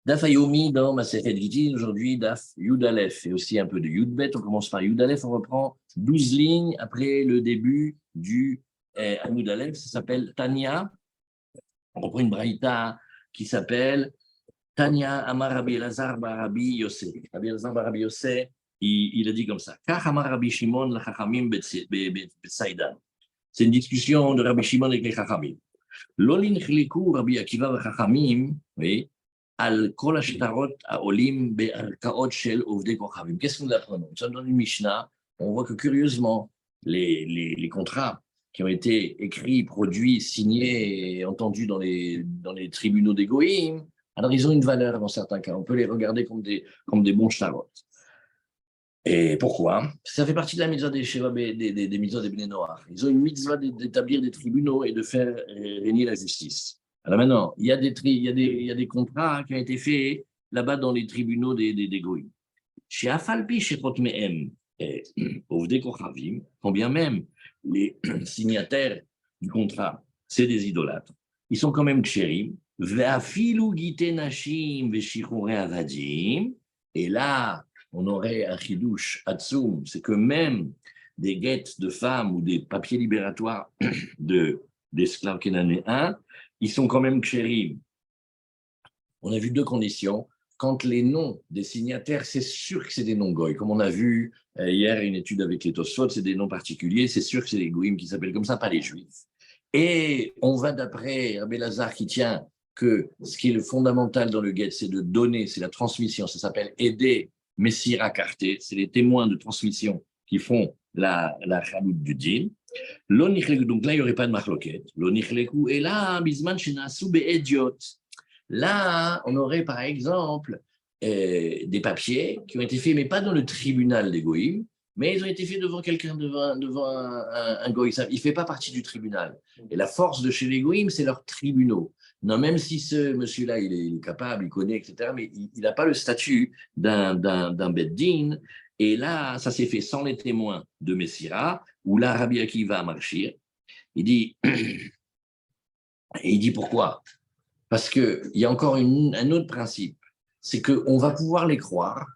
Daf Ayomi dans Masechet Gittin, aujourd'hui Daf Yud Aleph et aussi un peu de Yud Bet. On commence par Yud Aleph, on reprend 12 lignes après le début du Yud Aleph. Ça s'appelle Tanya. On reprend une braïta qui s'appelle Tanya Amar Rabbi Elazar bar Rabbi Yossé. Rabbi Elazar bar Rabbi Yossé, il a dit comme ça. Kach Amar Rabbi Shimon l'Chachamim Betsaidan. C'est une discussion de Rabbi Shimon avec les Chachamim. L'olin chliku Rabbi Akiva v'Chachamim, oui, al kol hashtarot haolim be'arkaot shel ovdei kochavim. Qu'est-ce que nous apprenons? Nous sommes dans une Mishnah, on voit que curieusement, les contrats qui ont été écrits, produits, signés et entendus dans les tribunaux des Goïm, alors ils ont une valeur dans certains cas. On peut les regarder comme des bons shtarot. Et pourquoi? Ça fait partie de la mitzvah des mitzvahs des Bnei Noach. Ils ont une mitzvah d'établir des tribunaux et de faire régner la justice. Alors maintenant, il y a des contrats qui ont été faits là-bas dans les tribunaux des Goïm. Chez Afalpi, chez Chotmehem, Ovdei Kochavim, quand bien même les signataires du contrat, c'est des idolâtres, ils sont quand même kshérim, ve'afilu gite nashim ve'shichure avadim, et là, on aurait un chidouche atsoum, c'est que même des guettes de femmes ou des papiers libératoires d'esclaves cananéens, ils sont quand même kshérim. On a vu deux conditions. Quand les noms des signataires, c'est sûr que c'est des noms goy. Comme on a vu hier une étude avec les Tosfot, c'est des noms particuliers, c'est sûr que c'est les goïms qui s'appellent comme ça, pas les juifs. Et on va d'après Rabbi Elazar qui tient que ce qui est le fondamental dans le guet, c'est de donner, c'est la transmission, ça s'appelle aider Messira Karté, c'est les témoins de transmission qui font la chaloute du din. Donc là, il n'y aurait pas de machloket. L'onichleku, et là, bisman shenasu be'ediot. Là, on aurait par exemple des papiers qui ont été faits, mais pas dans le tribunal des goïms, mais ils ont été faits devant quelqu'un, devant un goïm. Il ne fait pas partie du tribunal. Et la force de chez les goïms, c'est leurs tribunaux. Non, même si ce monsieur-là, il est capable, il connaît, etc., mais il n'a pas le statut d'un beddin. Et là, ça s'est fait sans les témoins de Messira, où là, Rabbi Akiva a marché. Il dit, et il dit pourquoi? Parce qu'il y a encore un autre principe, c'est qu'on va pouvoir les croire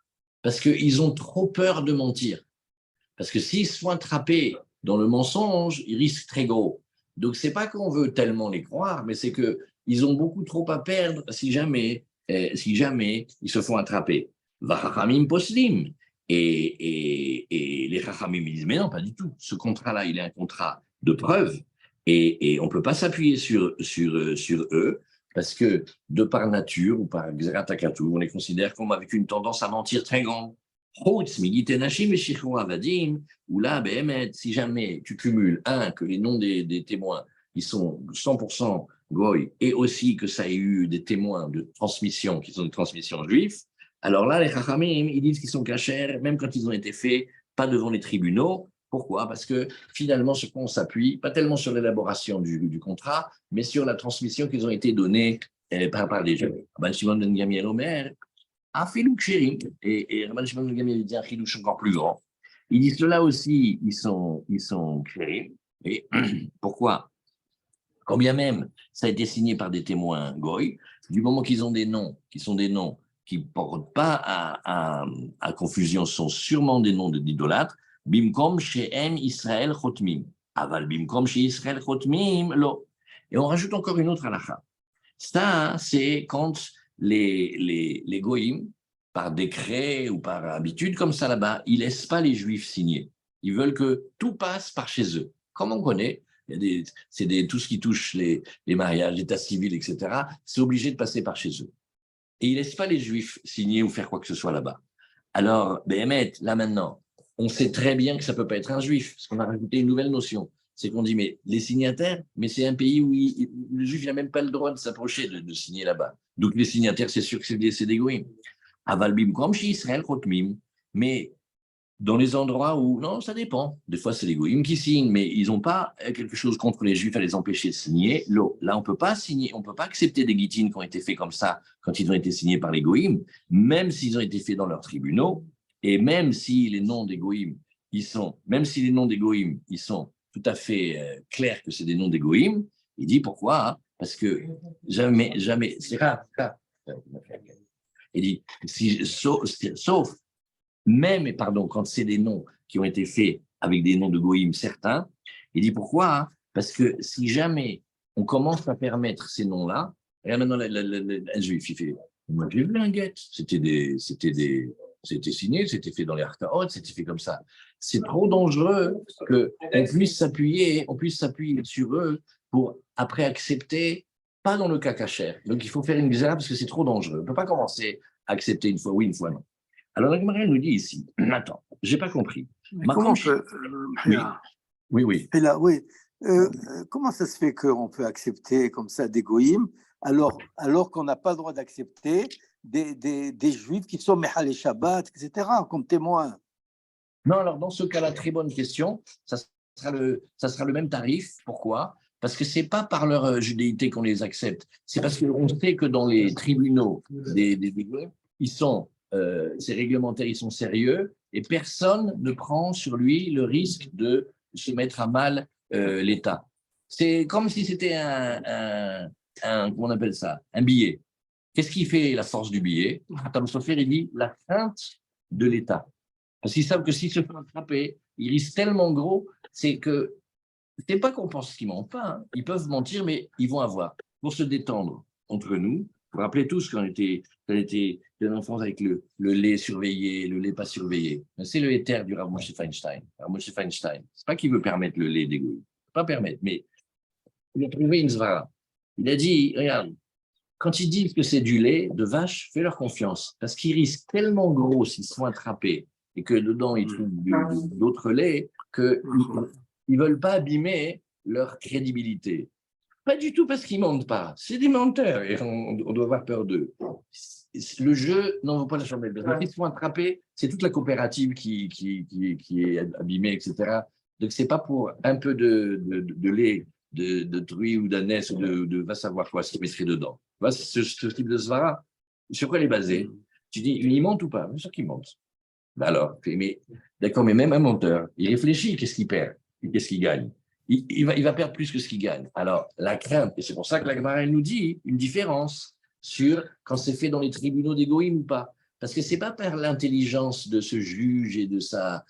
parce qu'ils ont trop peur de mentir. Parce que s'ils se font attraper dans le mensonge, ils risquent très gros. Donc, ce n'est pas qu'on veut tellement les croire, mais c'est qu'ils ont beaucoup trop à perdre si jamais ils se font attraper. Vachachamim poslim. Et les chachamim disent, mais non, pas du tout. Ce contrat-là, il est un contrat de preuve et on ne peut pas s'appuyer sur eux parce que de par nature ou par xeratakatou, on les considère comme avec une tendance à mentir très grande. Ou là, si jamais tu cumules, que les noms des témoins, ils sont 100% goy, et aussi que ça ait eu des témoins de transmission, qui sont de transmission juive, alors là, les chachamim, ils disent qu'ils sont cachers, même quand ils ont été faits, pas devant les tribunaux. Pourquoi? Parce que finalement, ce qu'on s'appuie, pas tellement sur l'élaboration du contrat, mais sur la transmission qu'ils ont été donnés par les juifs. Ben Shimon ben Gamiel Omer, Afilou Kshérim, et Rabban Shimon ben Gamiel dit un chidouche encore plus grand. Il dit ceux-là aussi, ils sont Kshérim. Et pourquoi? Quand bien même ça a été signé par des témoins goy, du moment qu'ils ont des noms, qui sont des noms qui ne portent pas à confusion, sont sûrement des noms d'idolâtres, Bimkom She'em Israël Chotmim. Aval Bimkom She Israël Chotmim, lo. Et on rajoute encore une autre halakha. Ça, c'est quand les goïms, par décret ou par habitude, comme ça là-bas, ils ne laissent pas les juifs signer. Ils veulent que tout passe par chez eux. Comme on connaît, tout ce qui touche les mariages, l'état civil, etc., c'est obligé de passer par chez eux. Et ils ne laissent pas les juifs signer ou faire quoi que ce soit là-bas. Alors, Béhémet, là maintenant, on sait très bien que ça ne peut pas être un juif, parce qu'on a rajouté une nouvelle notion. C'est qu'on dit, mais les signataires, mais c'est un pays où le juif n'a même pas le droit de s'approcher de signer là-bas. Donc les signataires, c'est sûr que c'est des goïms. Avalbim, comme chez Israël, Chotmim. Mais dans les endroits où, non, ça dépend. Des fois, c'est les goïms qui signent, mais ils n'ont pas quelque chose contre les juifs à les empêcher de signer. Là, on ne peut pas signer, on ne peut pas accepter des guitines qui ont été faits comme ça quand ils ont été signés par les goïms, même s'ils ont été faits dans leurs tribunaux, et même si les noms des goïms, même si les noms des goïms, ils sont tout à fait clairs que c'est des noms des goïms, il dit pourquoi? Parce que jamais, c'est rare. Il dit, sauf même, pardon, quand c'est des noms qui ont été faits avec des noms de goïm certains, il dit pourquoi, hein? Parce que si jamais on commence à permettre ces noms-là, regarde maintenant un juif, il fait, moi j'ai vu un guet, c'était signé, c'était fait dans les arcaotes, c'était fait comme ça. C'est trop dangereux qu'on puisse s'appuyer sur eux pour après accepter, pas dans le cas cachère. Donc il faut faire une xéra parce que c'est trop dangereux. On ne peut pas commencer à accepter une fois oui, une fois non. Alors la Gemara nous dit ici, attends, j'ai pas compris. Mais comment on peut, oui. Et là, oui. Comment ça se fait qu'on peut accepter comme ça des goïms alors qu'on n'a pas le droit d'accepter des juifs qui sont Mehal et Shabbat, etc., comme témoins? Non, alors dans ce cas-là, très bonne question. Ça sera le même tarif. Pourquoi? Parce que ce n'est pas par leur judéité qu'on les accepte. C'est parce qu'on sait que dans les tribunaux des ils sont, ces réglementaires, ils sont sérieux et personne ne prend sur lui le risque de se mettre à mal l'État. C'est comme si c'était comment on appelle ça, un billet. Qu'est-ce qui fait la force du billet? Tom Sofer, il dit la crainte de l'État. Parce qu'ils savent que s'ils se font attraper, ils risquent tellement gros, c'est que c'est pas qu'on pense qu'ils mentent pas. Hein. Ils peuvent mentir, mais ils vont avoir. Pour se détendre entre nous, vous vous rappelez tous qu'on était en enfance avec le lait surveillé, le lait pas surveillé. C'est le éther du Rav Moshe Feinstein. Rav Moshe Feinstein, c'est pas qu'il veut permettre le lait d'égoïsme. Pas permettre, mais il a trouvé une svara. Il a dit, regarde, quand ils disent que c'est du lait de vache, fais-leur confiance. Parce qu'ils risquent tellement gros s'ils se font attraper et que dedans, ils trouvent d'autres laits qu'ils ne veulent pas abîmer leur crédibilité. Pas du tout parce qu'ils ne mentent pas. C'est des menteurs et on doit avoir peur d'eux. Le jeu n'en vaut pas la chandelle. Parce qu'ils se font attraper, c'est toute la coopérative qui est abîmée, etc. Donc, ce n'est pas pour un peu de lait de truie ou d'ânesse ou de va savoir quoi, ce qu'ils mettraient dedans. Ce type de svara, sur quoi il est basé? Tu dis, il mente ou pas? Bien sûr qu'il mente. Alors, mais, d'accord, mais même un menteur, il réfléchit, qu'est-ce qu'il perd? Qu'est-ce qu'il gagne? Il va perdre plus que ce qu'il gagne. Alors, la crainte, et c'est pour ça que la Gemara nous dit une différence sur quand c'est fait dans les tribunaux d'égoïme ou pas. Parce que ce n'est pas par l'intelligence de ce juge et de sa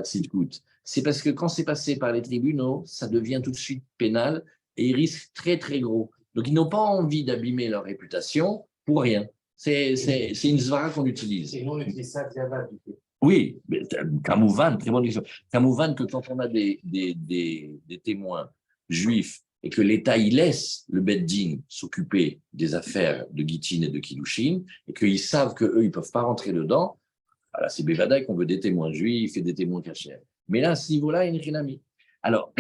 tzidkout. C'est parce que quand c'est passé par les tribunaux, ça devient tout de suite pénal et ils risquent très, très gros. Donc, ils n'ont pas envie d'abîmer leur réputation pour rien. C'est une zvara qu'on utilise. Et nous, on utilise ça via bas, du coup. Oui, Kamouvan, très bonne question. Kamouvan, que quand on a des témoins juifs et que l'État y laisse le Beddin s'occuper des affaires de Gittin et de Kiddushin, et qu'ils savent qu'eux, ils ne peuvent pas rentrer dedans, voilà, c'est Bevadaï qu'on veut des témoins juifs et des témoins cachers. Mais là, à ce niveau-là, il n'y a rien à mis. Alors,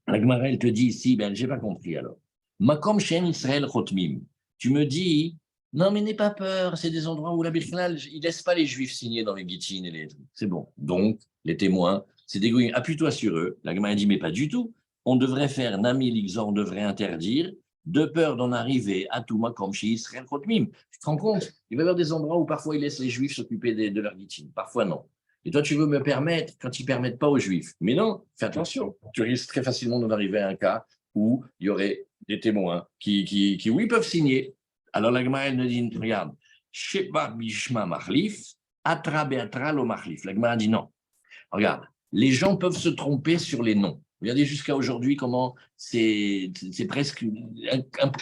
la Gemara, elle te dit ici, ben, je n'ai pas compris alors. Makom Shem Israël Chotmim. Tu me dis, non, mais n'aie pas peur, c'est des endroits où la Birknal, ils ne laissent pas les Juifs signer dans les Gittin et les trucs. C'est bon. Donc, les témoins, c'est des goyim. Appuie-toi sur eux. La Gemara dit, mais pas du tout. On devrait faire Nami Lixor, on devrait interdire, de peur d'en arriver à Touma comme chez Israël Chotmim. Tu te rends compte? Il va y avoir des endroits où parfois ils laissent les Juifs s'occuper de leurs Gittin, parfois non. Et toi, tu veux me permettre quand ils ne permettent pas aux Juifs. Mais non, fais attention. Tu risques très facilement d'en arriver à un cas où il y aurait des témoins qui oui, peuvent signer. Alors la Gemara, elle nous dit, regarde, Sheba Bishma Machlif, Atra Beatra Lo Machlif. La Gemara dit non. Regarde, les gens peuvent se tromper sur les noms. Regardez jusqu'à aujourd'hui comment c'est presque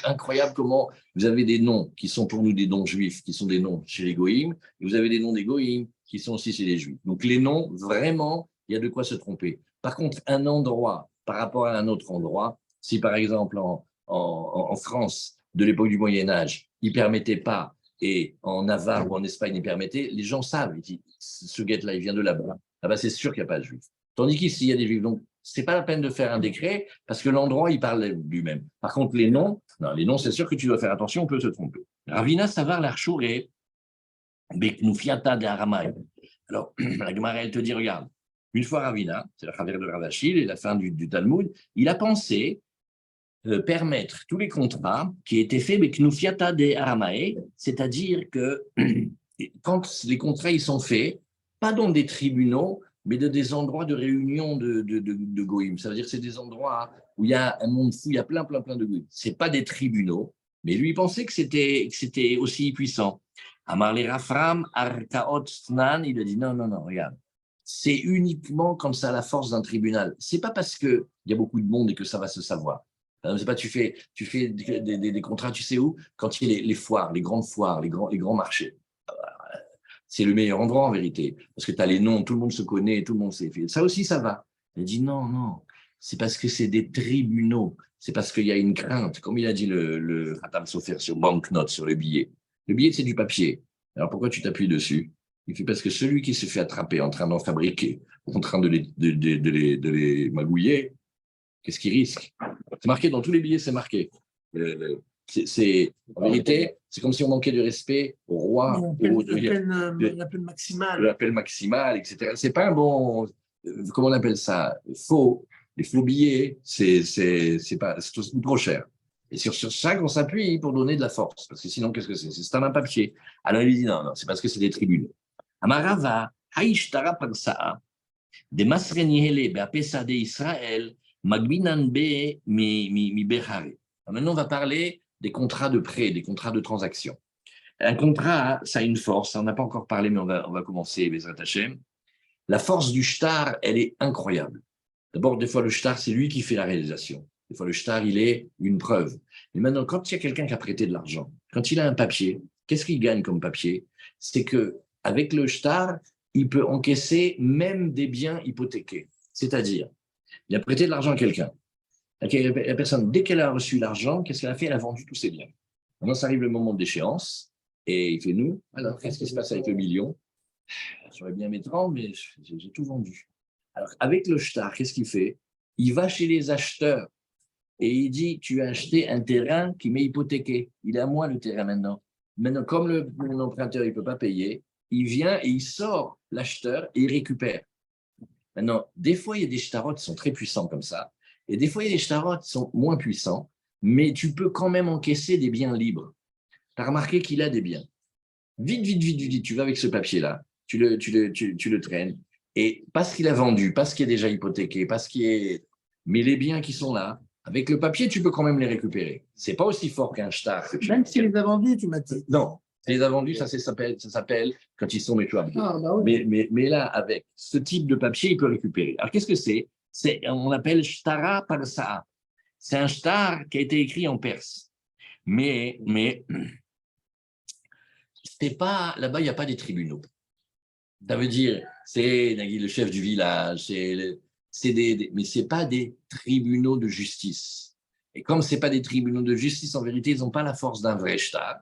incroyable comment vous avez des noms qui sont pour nous des noms juifs, qui sont des noms chez les goïms, et vous avez des noms des goïms qui sont aussi chez les juifs. Donc les noms, vraiment, il y a de quoi se tromper. Par contre, un endroit par rapport à un autre endroit, si par exemple en France, de l'époque du Moyen-Âge, ils ne permettaient pas, et en Navarre ou en Espagne, ils permettaient, les gens savent, ils disent, ce guet-là, il vient de là-bas. Là-bas, c'est sûr qu'il n'y a pas de juifs. Tandis qu'ici, il y a des juifs. Donc, ce n'est pas la peine de faire un décret parce que l'endroit, il parle lui-même. Par contre, les noms, c'est sûr que tu dois faire attention, on peut se tromper. Ravina Savar l'Archouré, Beknoufiata de Aramai. Alors, la Gemara, elle te dit, regarde, une fois Ravina, c'est la Chaver de Ravachil et la fin du Talmud, il a pensé permettre tous les contrats qui étaient faits Beknoufiata de Aramae, c'est-à-dire que quand les contrats ils sont faits, pas dans des tribunaux, mais de des endroits de réunion de goïm. Ça veut dire que c'est des endroits où il y a un monde fou, il y a plein de goïm. Ce n'est pas des tribunaux, Mais lui, il pensait que c'était aussi puissant. Amar le Rafram, Arkaot Tnan, il a dit non, non, non, regarde. C'est uniquement comme ça la force d'un tribunal. C'est pas parce qu'il y a beaucoup de monde et que ça va se savoir. C'est pas, tu fais des contrats, tu sais où? Quand il y a les foires, les grandes foires, les grands marchés. C'est le meilleur endroit en vérité. Parce que tu as les noms, tout le monde se connaît, tout le monde sait. Ça aussi, ça va. Il dit non, non. C'est parce que c'est des tribunaux. C'est parce qu'il y a une crainte. Comme il a dit le Khatam Sofer sur banknote, sur le billet. Le billet, c'est du papier. Alors pourquoi tu t'appuies dessus? Il fait parce que celui qui se fait attraper en train d'en fabriquer, en train de les magouiller, qu'est-ce qu'il risque? C'est marqué dans tous les billets, c'est marqué. En vérité, c'est comme si on manquait de respect au roi. La peine maximale. L'appel maximal, etc. C'est pas un bon. Comment on appelle ça? Faux. Les faux billets, c'est trop cher. Et sur ça qu'on s'appuie pour donner de la force. Parce que sinon, qu'est-ce que c'est? C'est un papier. Alors il dit non, non, c'est parce que c'est des tribunaux. Amarava, Haïshtara Pansaa, de Masrenihele, Beapesa de Israël, Magbinan Be, mi Behare. Maintenant, on va parler des contrats de prêt, des contrats de transaction. Un contrat, ça a une force. On n'a pas encore parlé, mais on va commencer, Bezrat Hashem. La force du shtar, elle est incroyable. D'abord, des fois, le shtar, c'est lui qui fait la réalisation. Des fois, le shtar, il est une preuve. Mais maintenant, quand il y a quelqu'un qui a prêté de l'argent, quand il a un papier, qu'est-ce qu'il gagne comme papier? C'est qu'avec le shtar, il peut encaisser même des biens hypothéqués. C'est-à-dire, il a prêté de l'argent à quelqu'un. La personne, dès qu'elle a reçu l'argent, qu'est-ce qu'elle a fait? Elle a vendu tous ses biens. Maintenant, ça arrive le moment de d'échéance, et il fait nous. Alors, qu'est-ce qui se passe avec le million? J'aurais bien mes 30, mais j'ai tout vendu. Alors, avec le shtar, qu'est-ce qu'il fait? Il va chez les acheteurs et il dit, tu as acheté un terrain qui m'est hypothéqué. Il est à moi le terrain maintenant. Maintenant, comme l'emprunteur ne peut pas payer, il vient et il sort l'acheteur et il récupère. Maintenant, des fois, il y a des shtarot qui sont très puissants comme ça, et des fois, il y a des shtarot qui sont moins puissants, mais tu peux quand même encaisser des biens libres. Tu as remarqué qu'il a des biens. Vite, vite, vite, vite, tu vas avec ce papier-là, tu le traînes, et parce qu'il a vendu, parce qu'il est déjà hypothéqué, mais les biens qui sont là, avec le papier, tu peux quand même les récupérer. C'est pas aussi fort qu'un shtar. Même s'il les a vendus, tu m'as dit. Non, les a vendus, ça s'appelle quand ils sont méchoirs. Ah, bah oui. Mais là, avec ce type de papier, il peut récupérer. Alors, qu'est-ce que c'est? On appelle Shtara Parsaa. C'est un shtar qui a été écrit en perse. Mais c'est pas, là-bas, il n'y a pas des tribunaux. Ça veut dire, c'est le chef du village, mais ce n'est pas des tribunaux de justice. Et comme ce n'est pas des tribunaux de justice, en vérité, ils n'ont pas la force d'un vrai shtar.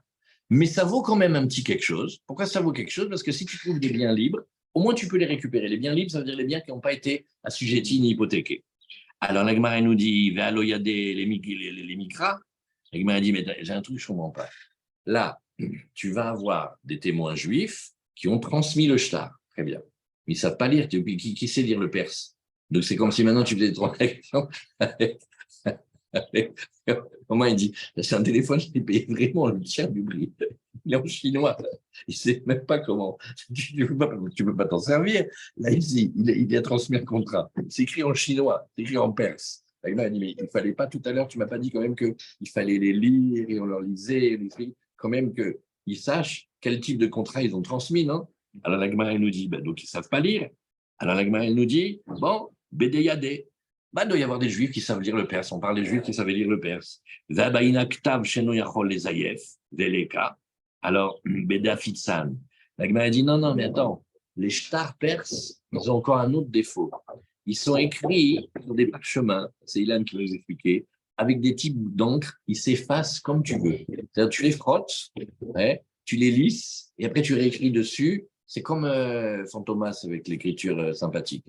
Mais ça vaut quand même un petit quelque chose. Pourquoi ça vaut quelque chose? Parce que si tu trouves des biens libres, au moins tu peux les récupérer. Les biens libres, ça veut dire les biens qui n'ont pas été assujettis ni hypothéqués. Alors la Gemara nous dit, les mikras. La Gemara dit, mais j'ai un truc, je ne comprends pas. Là, tu vas avoir des témoins juifs qui ont transmis le shtar. Très bien. Mais ils ne savent pas lire. Qui sait lire le perse? Donc c'est comme si maintenant tu faisais des transactions Comment il dit, c'est un téléphone, je l'ai payé vraiment le tiers du prix. Il est en chinois. Il ne sait même pas comment. Tu ne peux pas t'en servir. Là, ici, il a transmis un contrat. C'est écrit en chinois, c'est écrit en perse. Il m'a dit, mais il ne fallait pas tout à l'heure, tu ne m'as pas dit quand même qu'il fallait les lire et on leur lisait, quand même qu'ils sachent quel type de contrat ils ont transmis, non? Alors la Gemara, elle nous dit, donc ils ne savent pas lire. Alors la Gemara, elle nous dit, bon, Bédéyadé. Il doit y avoir des juifs qui savent lire le perse. On parle des juifs qui savaient lire le perse. Alors, Beda Fitzan. La Gemara dit non, non, mais attends, les shtars perses, ils ont encore un autre défaut. Ils sont écrits sur des parchemins, c'est Ilan qui va nous expliquer, avec des types d'encre, ils s'effacent comme tu veux. C'est-à-dire, tu les frottes, tu les lisses, et après tu réécris dessus. C'est comme Fantomas avec l'écriture sympathique.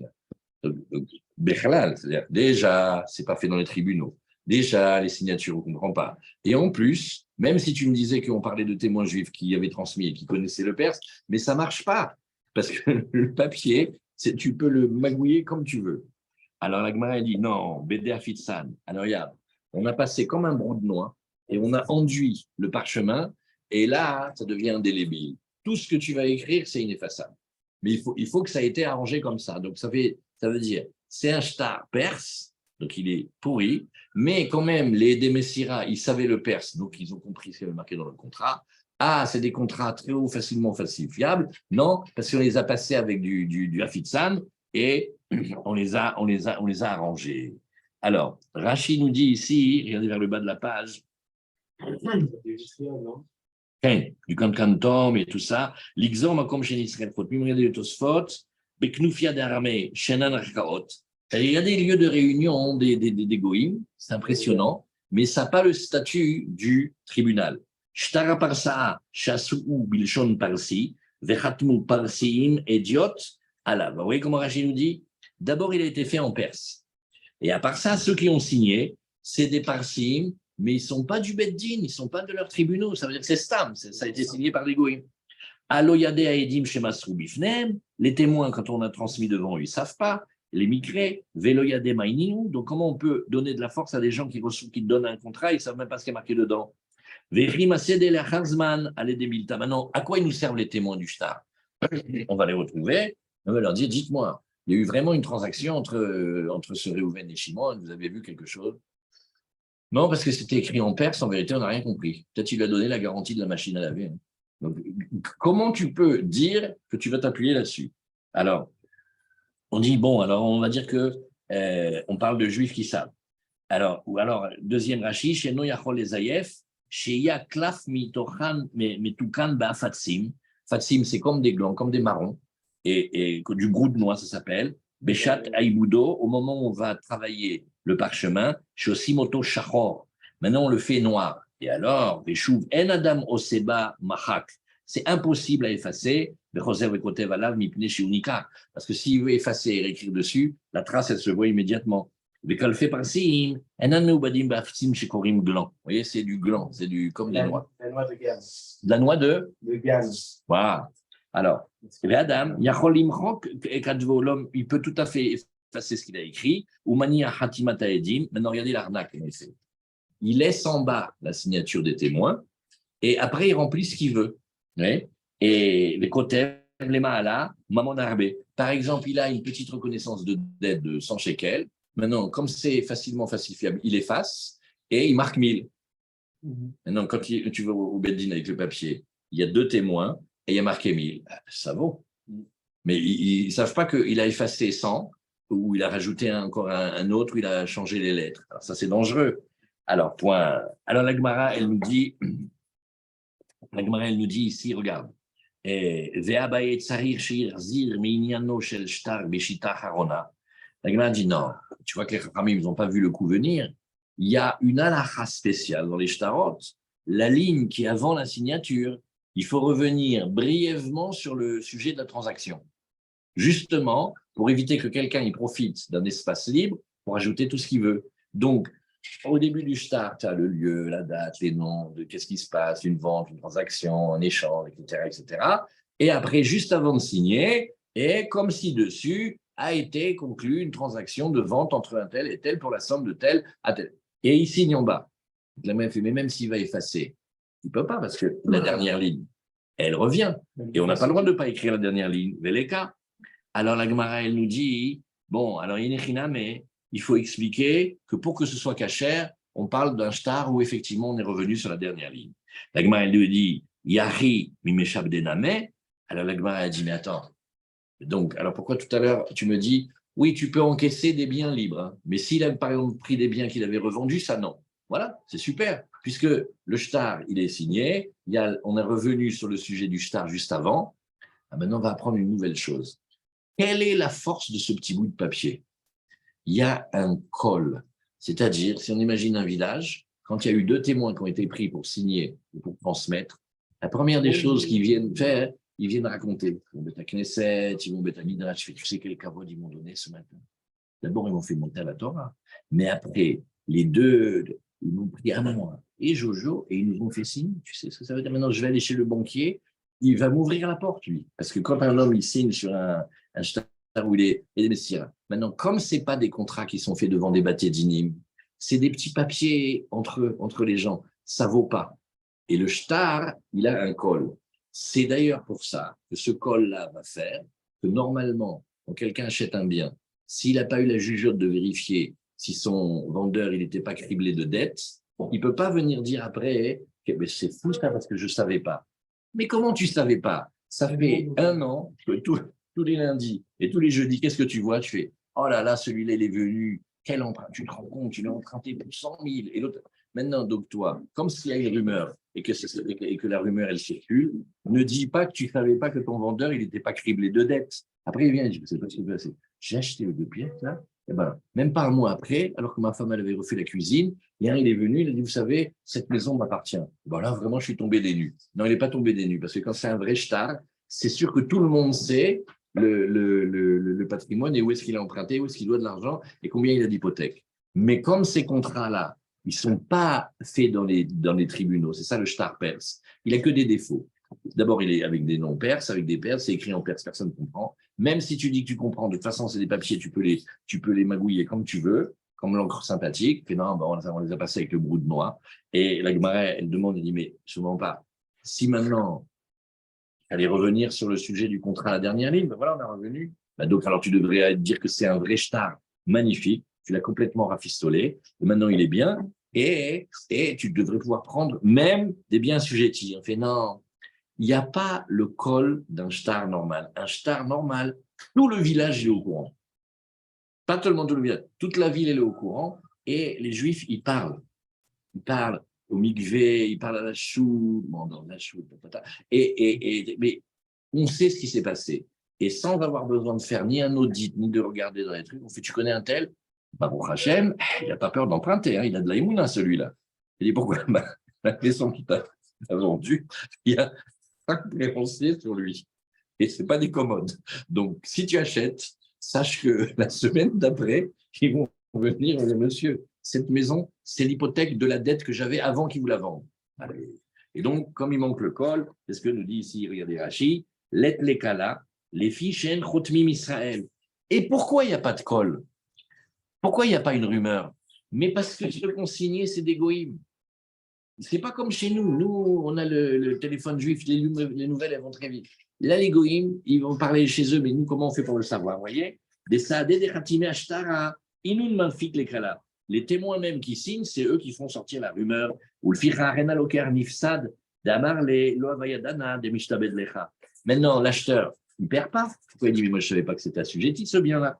Bechalal, c'est-à-dire déjà, c'est pas fait dans les tribunaux. Déjà, les signatures, on ne comprend pas. Et en plus, même si tu me disais qu'on parlait de témoins juifs qui avaient transmis et qui connaissaient le perse, mais ça ne marche pas. Parce que le papier, tu peux le magouiller comme tu veux. Alors la Gemara dit non, Bédéa Fitzan. Alors regarde, on a passé comme un brou de noix et on a enduit le parchemin et là, ça devient indélébile. Tout ce que tu vas écrire, c'est ineffaçable. Mais il faut que ça ait été arrangé comme ça. Donc ça veut dire, c'est un shtar perse, donc il est pourri, mais quand même, les Demessira, ils savaient le perse, donc ils ont compris ce qu'il y avait marqué dans le contrat. Ah, c'est des contrats très haut, facilement falsifiables. Non, parce qu'on les a passés avec du Hafizan et on les a arrangés. Alors, Rachid nous dit ici, regardez vers le bas de la page, du Kankantom et tout ça, l'exemple comme chez Israël, faut même regarder le Tosfot, Beknufia d'Aramé, Shenan Rakaot. Il y a des lieux de réunion des Goïm, c'est impressionnant, mais ça n'a pas le statut du tribunal. Shtara Parsaa, Shasuu Bilshon Parsi, Vechatmu Parsiim, Idiot, Allah. Vous voyez comment Rachid nous dit? D'abord, il a été fait en perse. Et à part ça, ceux qui ont signé, c'est des Parsiim, mais ils ne sont pas du Beddin, ils ne sont pas de leurs tribunaux. Ça veut dire que c'est Stam, ça a été signé par les Goïm. Aloyade Aedim Shemasru Bifnem, les témoins, quand on a transmis devant eux, ils ne savent pas. Les migrés, Veloyade Maininu. Donc, comment on peut donner de la force à des gens qui donnent un contrat, ils ne savent même pas ce qui est marqué dedans? Maintenant, à quoi ils nous servent les témoins du shtar? On va les retrouver, on va leur dire, dites-moi, il y a eu vraiment une transaction entre ce Réhouven et Shimon, vous avez vu quelque chose? Non, parce que c'était écrit en perse, en vérité, on n'a rien compris. Peut-être il a donné la garantie de la machine à laver. Donc, comment tu peux dire que tu vas t'appuyer là-dessus? Alors, on dit, bon, alors on va dire que on parle de juifs qui savent. Alors, deuxième Rashi, chez Noyachol les Zayef, chez Yaklaf mitochan metukan ba'fatsim. Fatsim, c'est comme des glands, comme des marrons, et du brou de noix, ça s'appelle. Beshat Aïboudo, au moment où on va travailler le parchemin, chez Osimoto Shachor. Maintenant, on le fait noir. Et alors, Beshuv En Adam Oseba Machak. C'est impossible à effacer. Parce que s'il veut effacer et écrire dessus, la trace, elle se voit immédiatement. Vous voyez, c'est du gland, c'est comme des noix. La noix de gamme. La noix de gamme. Voilà. Alors, Adam, l'homme, il peut tout à fait effacer ce qu'il a écrit. Maintenant, regardez l'arnaque. Il laisse en bas la signature des témoins et après, il remplit ce qu'il veut. Ouais. Et les côtés, les mahala, maman arbe. Par exemple, il a une petite reconnaissance de dette de 100 shekels. Maintenant, comme c'est facilement falsifiable, il efface et il marque 1000. Maintenant, quand tu vas au Beddin avec le papier, il y a 2 témoins et il y a marqué 1000. Ça vaut. Mais ils ne savent pas qu'il a effacé 100 ou il a rajouté encore un autre ou il a changé les lettres. Alors, ça, c'est dangereux. Alors, point. Alors, la Gemara, elle nous dit ici, regarde. La Gemara dit non. Tu vois que les Chachamim, ils n'ont pas vu le coup venir. Il y a une halakha spéciale dans les shtarot, la ligne qui est avant la signature. Il faut revenir brièvement sur le sujet de la transaction. Justement, pour éviter que quelqu'un y profite d'un espace libre pour ajouter tout ce qu'il veut. Donc, au début du shtar, tu as le lieu, la date, les noms, de qu'est-ce qui se passe, une vente, une transaction, un échange, etc., etc. Et après, juste avant de signer, et comme si dessus a été conclue une transaction de vente entre un tel et tel pour la somme de tel à tel. Et il signe en bas. La même fait, mais même s'il va effacer, il ne peut pas parce que la dernière ligne, elle revient. Et on n'a pas le droit de ne pas écrire la dernière ligne. Veleka. Alors la Gemara, elle nous dit, bon, alors mais il faut expliquer que pour que ce soit cachère, on parle d'un shtar où effectivement on est revenu sur la dernière ligne. La Gemara, elle lui dit, Yahi mimeshab dename. Alors la Gemara, elle dit, mais attends. Donc, alors pourquoi tout à l'heure tu me dis, oui, tu peux encaisser des biens libres, hein, mais s'il a par exemple pris des biens qu'il avait revendus, ça non. Voilà, c'est super, puisque le shtar, il est signé, on est revenu sur le sujet du shtar juste avant. Ah, maintenant, on va apprendre une nouvelle chose. Quelle est la force de ce petit bout de papier? Il y a un col, c'est-à-dire, si on imagine un village, quand il y a eu 2 témoins qui ont été pris pour signer ou pour transmettre, la première des choses qu'ils viennent faire, ils viennent raconter. Ils vont mettre à Knesset, ils vont mettre à Midrash. Tu sais quel kavod ils m'ont donné ce matin? D'abord, ils m'ont fait monter à la Torah. Mais après, les 2, ils m'ont pris à moi et Jojo et ils nous ont fait signe. Tu sais ce que ça veut dire? Maintenant, je vais aller chez le banquier. Il va m'ouvrir la porte, lui. Parce que quand un homme, il signe sur un shtar où il est des messieurs. Maintenant, comme ce n'est pas des contrats qui sont faits devant des bâtés d'inim, c'est des petits papiers entre les gens. Ça ne vaut pas. Et le shtar, il a un col. C'est d'ailleurs pour ça que ce col-là va faire que normalement, quand quelqu'un achète un bien, s'il n'a pas eu la jugeote de vérifier si son vendeur il n'était pas criblé de dettes, il ne peut pas venir dire après que mais c'est fou ça parce que je ne savais pas. Mais comment tu ne savais pas? Ça fait 1 an que tous les lundis et tous les jeudis, qu'est-ce que tu vois? Tu fais oh là là, celui-là il est venu, quel emprunt? Tu te rends compte, tu l'as emprunté pour 100 000 et l'autre. Maintenant, donc toi, comme s'il y a une rumeur et que la rumeur elle circule, ne dis pas que tu ne savais pas que ton vendeur il n'était pas criblé de dettes. Après, il vient et dit, c'est pas ce qui s'est passé. J'ai acheté les 2 pièces, là. Et ben, même pas un mois après, alors que ma femme elle avait refait la cuisine, il est venu, il a dit, vous savez, cette maison m'appartient. Ben là, vraiment, je suis tombé des nues. Non, il n'est pas tombé des nues, parce que quand c'est un vrai shtar, c'est sûr que tout le monde sait le patrimoine et où est-ce qu'il a emprunté, où est-ce qu'il doit de l'argent et combien il a d'hypothèque. Mais comme ces contrats-là, ils ne sont pas faits dans les tribunaux, c'est ça le shtar perse, il n'a que des défauts. D'abord, il est avec des noms perses, avec des perses, c'est écrit en perse, personne ne comprend. Même si tu dis que tu comprends, de toute façon, c'est des papiers, tu peux les magouiller comme tu veux, comme l'encre sympathique. Et non, bon, on les a passés avec le brou de noix. Et la Gemara, elle demande, elle dit, mais sûrement pas. Si maintenant, il fallait revenir sur le sujet du contrat à la dernière ligne, ben voilà, on est revenu. Ben donc, alors tu devrais dire que c'est un vrai shtar magnifique. Tu l'as complètement rafistolé. Et maintenant, il est bien. Et tu devrais pouvoir prendre même des biens assujettis. On fait non. Il n'y a pas le col d'un shtar normal. Un shtar normal, tout le village est au courant. Pas seulement tout le village, toute la ville est au courant. Et les Juifs, ils parlent. Ils parlent au mikvé, ils parlent à la chou, dans la chou, mais on sait ce qui s'est passé. Et sans avoir besoin de faire ni un audit, ni de regarder dans les trucs, on fait, tu connais un tel? Baruch Hashem, il n'a pas peur d'emprunter, hein, il a de l'aïmouna, celui-là. Il dit, pourquoi? La maison qui t'a vendue, il y a 5 créanciers sur lui. Et ce n'est pas des commodes. Donc, si tu achètes, sache que la semaine d'après, ils vont venir et dire, monsieur, cette maison, c'est l'hypothèque de la dette que j'avais avant qu'ils vous la vendent. Et donc, comme il manque le col, c'est ce que nous dit ici, regardez Rachi, let lekala, les fichen chotmim Israël. Et pourquoi il n'y a pas de col? Pourquoi il n'y a pas une rumeur? Mais parce que ce consigné, c'est des goïms. C'est pas comme chez nous. Nous, on a le téléphone juif, les nouvelles, elles vont très vite. Là, les goïms, ils vont parler chez eux, mais nous, comment on fait pour le savoir? Vous voyez? Des saadé, des khatime ashtara, inun manfik les kala. Les témoins même qui signent, c'est eux qui font sortir la rumeur. Ou le ficha arena loker nifsad, d'amar le loavayadana, de mishtabed lecha. Maintenant, l'acheteur, il ne perd pas. Pourquoi il dit, mais moi, je ne savais pas que c'était assujetti, ce bien-là.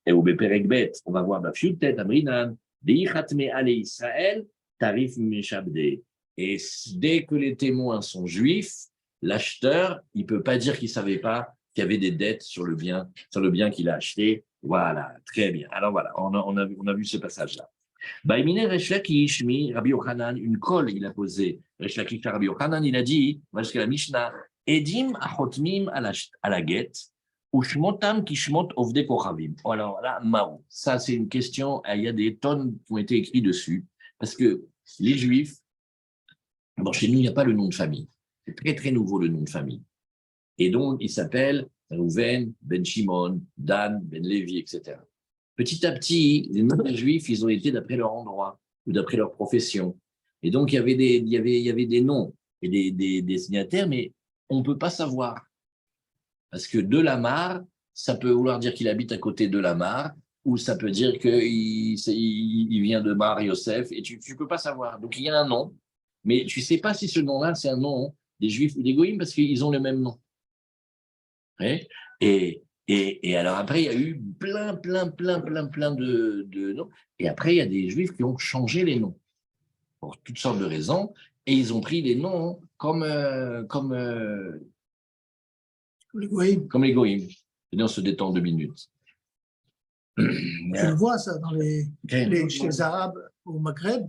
Et au Beperekbet, on va voir Bafiutet, Amrinan, Deichatme Ale Israël, Tarif Meshabde. Et dès que les témoins sont juifs, l'acheteur, il ne peut pas dire qu'il ne savait pas qu'il y avait des dettes sur le bien qu'il a acheté. Voilà, très bien. Alors voilà, on a vu ce passage-là. Baïmine Resh Lakish, Rabbi Yochanan, une colle, il a posé. Resh Lakish, Rabbi Yochanan, il a dit, jusqu'à la Mishnah, Edim Achotmim à la guette. Ushmotam kishmot ovde kochavim. Alors là, Mao, ça c'est une question, il y a des tonnes qui ont été écrites dessus, parce que les Juifs, bon, chez nous, il n'y a pas le nom de famille. C'est très, très nouveau le nom de famille. Et donc, il s'appelle Reuven, Ben Shimon, Dan, Ben Levi, etc. Petit à petit, les noms des Juifs, ils ont été d'après leur endroit ou d'après leur profession. Et donc, il y avait des noms et des signataires, mais on ne peut pas savoir. Parce que de la mare, ça peut vouloir dire qu'il habite à côté de la mare, ou ça peut dire qu'il vient de Mar Yosef, et tu ne peux pas savoir. Donc, il y a un nom, mais tu ne sais pas si ce nom-là, c'est un nom des Juifs ou des Goïms, parce qu'ils ont le même nom. Ouais. Et alors après, il y a eu plein de noms. Et après, il y a des Juifs qui ont changé les noms, pour toutes sortes de raisons, et ils ont pris les noms comme Les goïms. les Goïms. Et on se détend 2 minutes. Tu le vois, ça, chez les Arabes au Maghreb,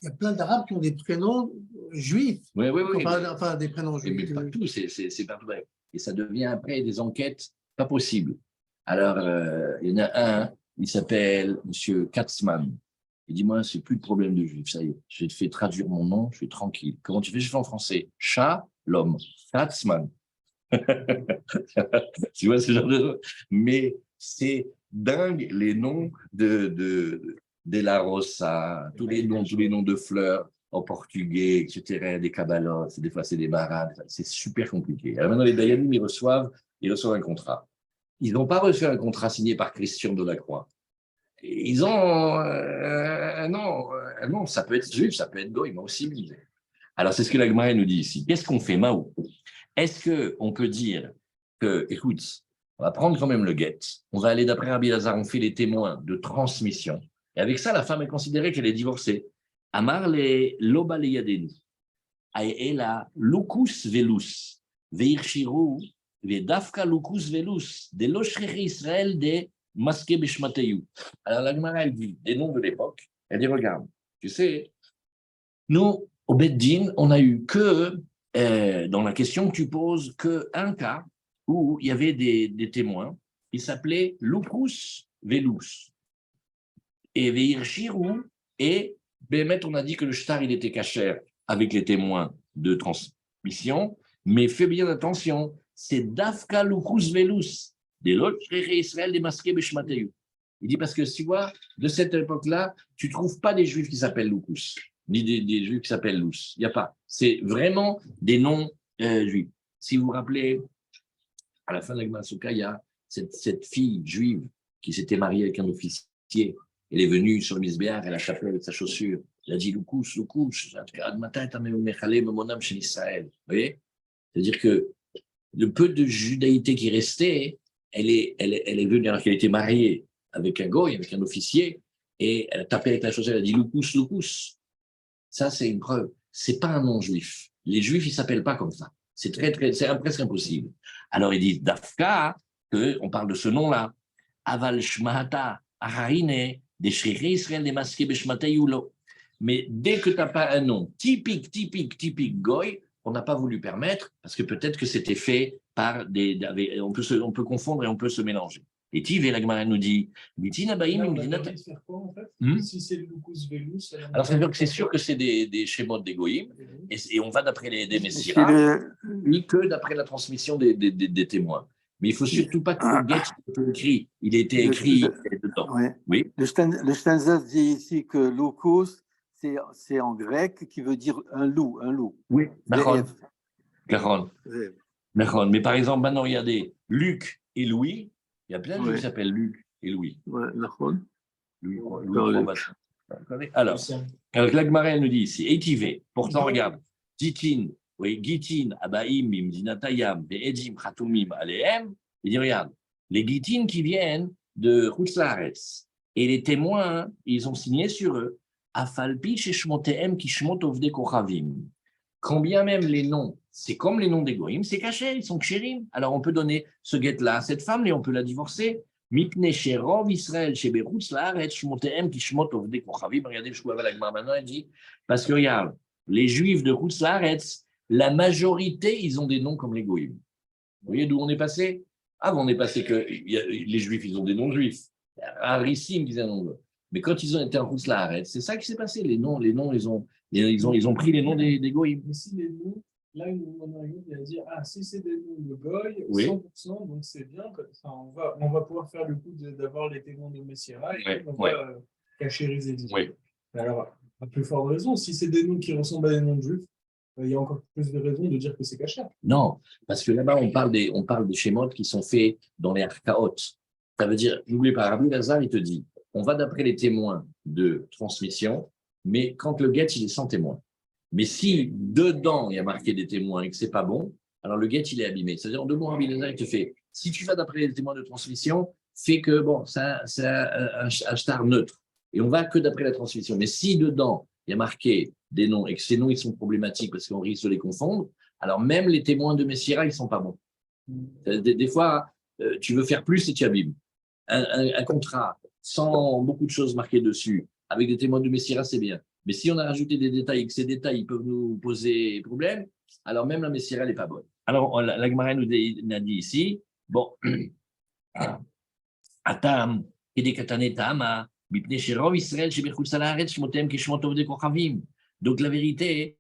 il y a plein d'Arabes qui ont des prénoms juifs. Oui. Enfin, des prénoms juifs. Mais partout, c'est partout. Et ça devient après des enquêtes pas possibles. Alors, il y en a un, il s'appelle M. Katzman. Il dit, moi, c'est plus de problème de juif, ça y est. J'ai fait traduire mon nom, je suis tranquille. Comment tu fais? Je fais en français. Chat, l'homme. Katzman. Tu vois ce genre de... Mais c'est dingue les noms de la Rosa, tous les noms de fleurs en portugais, etc., des cabalos, des fois c'est des marades, c'est super compliqué. Alors maintenant les Dayanim, ils reçoivent un contrat. Ils n'ont pas reçu un contrat signé par Christian Delacroix. ils ont non, ça peut être juif, ça peut être goïm aussi. Alors, c'est ce que la Gemara nous dit ici. Qu'est-ce qu'on fait, Mao? Est-ce qu'on peut dire que, écoute, on va prendre quand même le guet, on va aller d'après Rabbi Lazare, on fait les témoins de transmission, et avec ça, la femme est considérée qu'elle est divorcée. Amar le loba le yadenu, ela lukus velus, veirshiru, vedafka lukus velus, de loshreche Israël de maske beshmateyu. Alors la Gemara, elle dit des noms de l'époque, elle dit, regarde, tu sais, nous, au Beddin, on n'a eu que, dans la question que tu poses, qu'un cas où il y avait des témoins, qui s'appelaient Lukus Velus. Et Veir Shirou, et Bémet, on a dit que le shtar, il était cachère avec les témoins de transmission, mais fais bien attention, c'est Dafka Lukus Velus, des l'autre Israël des masqués Beshmateyu. Il dit parce que, tu vois, de cette époque-là, tu ne trouves pas des juifs qui s'appellent Lukus, ni des juifs qui s'appellent Lous. Il n'y a pas. C'est vraiment des noms juifs. Si vous vous rappelez, à la fin de la Gemara Souka, il y a cette fille juive qui s'était mariée avec un officier. Elle est venue sur le misbéar, elle a chapé avec sa chaussure. Elle a dit Lukus, Lukus, Israël. Vous voyez? C'est-à-dire que le peu de judaïté qui restait, elle est venue alors qu'elle était mariée avec un goy, avec un officier, et elle a tapé avec la chaussure, elle a dit Lukus, Lukus. Ça, c'est une preuve. C'est pas un nom juif. Les juifs, ils s'appellent pas comme ça. C'est presque impossible. Alors, il dit Dafka, on parle de ce nom-là. Aval Shmata, Aharine, des Shriché Israël, des Masqué Beshmatayulo. Mais dès que tu n'as pas un nom typique goy, on n'a pas voulu permettre, parce que peut-être que c'était fait par on peut confondre et on peut se mélanger. Et Tiv et la Gemara nous dit, faire quoi, en fait si c'est le Lukus Velus. Alors, c'est sûr que c'est des schémas des goïms, et on va d'après des messiras, ni que d'après la transmission des témoins. Mais il ne faut surtout pas que le guet soit écrit. Il a été écrit dedans. Ouais. Oui. Le Stanzas dit ici que Lukos, c'est en grec qui veut dire un loup. Oui, d'accord. Mais par exemple, maintenant, regardez, Luc et Louis, il y a plein de gens qui s'appellent Luc et Louis. Ouais, d'accord. Alors, la Gemara nous dit ici, Etivé, pourtant, regarde, Gitin, Abaim, Mimdinatayam, Be'edim, Khatumim, Alehem, il dit, regarde, les Gitin qui viennent de Routzlaretz, et les témoins, ils ont signé sur eux, Afalpi, Sheshmotehem, Kishmot Ovde Kochavim. Quand bien même les noms, c'est comme les noms des Goïm, c'est caché, ils sont kshérim. Alors on peut donner ce guet-là à cette femme, et on peut la divorcer. Mipne Sherov Israël, chez Beroutz, là, Shmotehem, Kishmot Ovde Kochavim. Regardez, je vois avec maintenant, elle dit, parce que regarde, les Juifs de Routz, la majorité, ils ont des noms comme les Goïm. Vous voyez d'où on est passé? Avant, on est passé que les Juifs, ils ont des noms juifs. Harissim, disait un nom. Mais quand ils ont été en Routz, c'est ça qui s'est passé. Les noms, ils ont pris les noms des Goïm. Mais si les noms, là, il va dire, si c'est des noms de Goy, oui. 100%, donc c'est bien. Enfin, on va pouvoir faire le coup d'avoir les témoins de Messira et on va cachériser. Oui. Alors, à plus forte raison, si c'est des noms qui ressemblent à des noms de juifs, il y a encore plus de raisons de dire que c'est caché. Non, parce que là-bas, on parle des schémas qui sont faits dans les archaot. Ça veut dire, n'oubliez pas, Rabbi Lazar, il te dit, on va d'après les témoins de transmission, mais quand le guet, il est sans témoin. Mais si dedans, il y a marqué des témoins et que ce n'est pas bon, alors le guet, il est abîmé. C'est-à-dire, en deux mots, Rabbi Lazar, il te fait, si tu vas d'après les témoins de transmission, fais que, bon, c'est un shtar neutre. Et on va que d'après la transmission. Mais si dedans, il y a marqué des noms et que ces noms, ils sont problématiques parce qu'on risque de les confondre, alors même les témoins de Messira, ils ne sont pas bons. Des fois, tu veux faire plus et tu abîmes. Un contrat sans beaucoup de choses marquées dessus, avec des témoins de Messira, c'est bien. Mais si on a rajouté des détails et que ces détails ils peuvent nous poser problème, alors même la Messira, elle n'est pas bonne. Alors, la Gemara nous a dit ici, bon, Atam, Kedekatane Tama, Mipne Sherov Israël, Shebechut Salaret, Shmotem, Kishmot Ovde Kochavim. Donc, la vérité,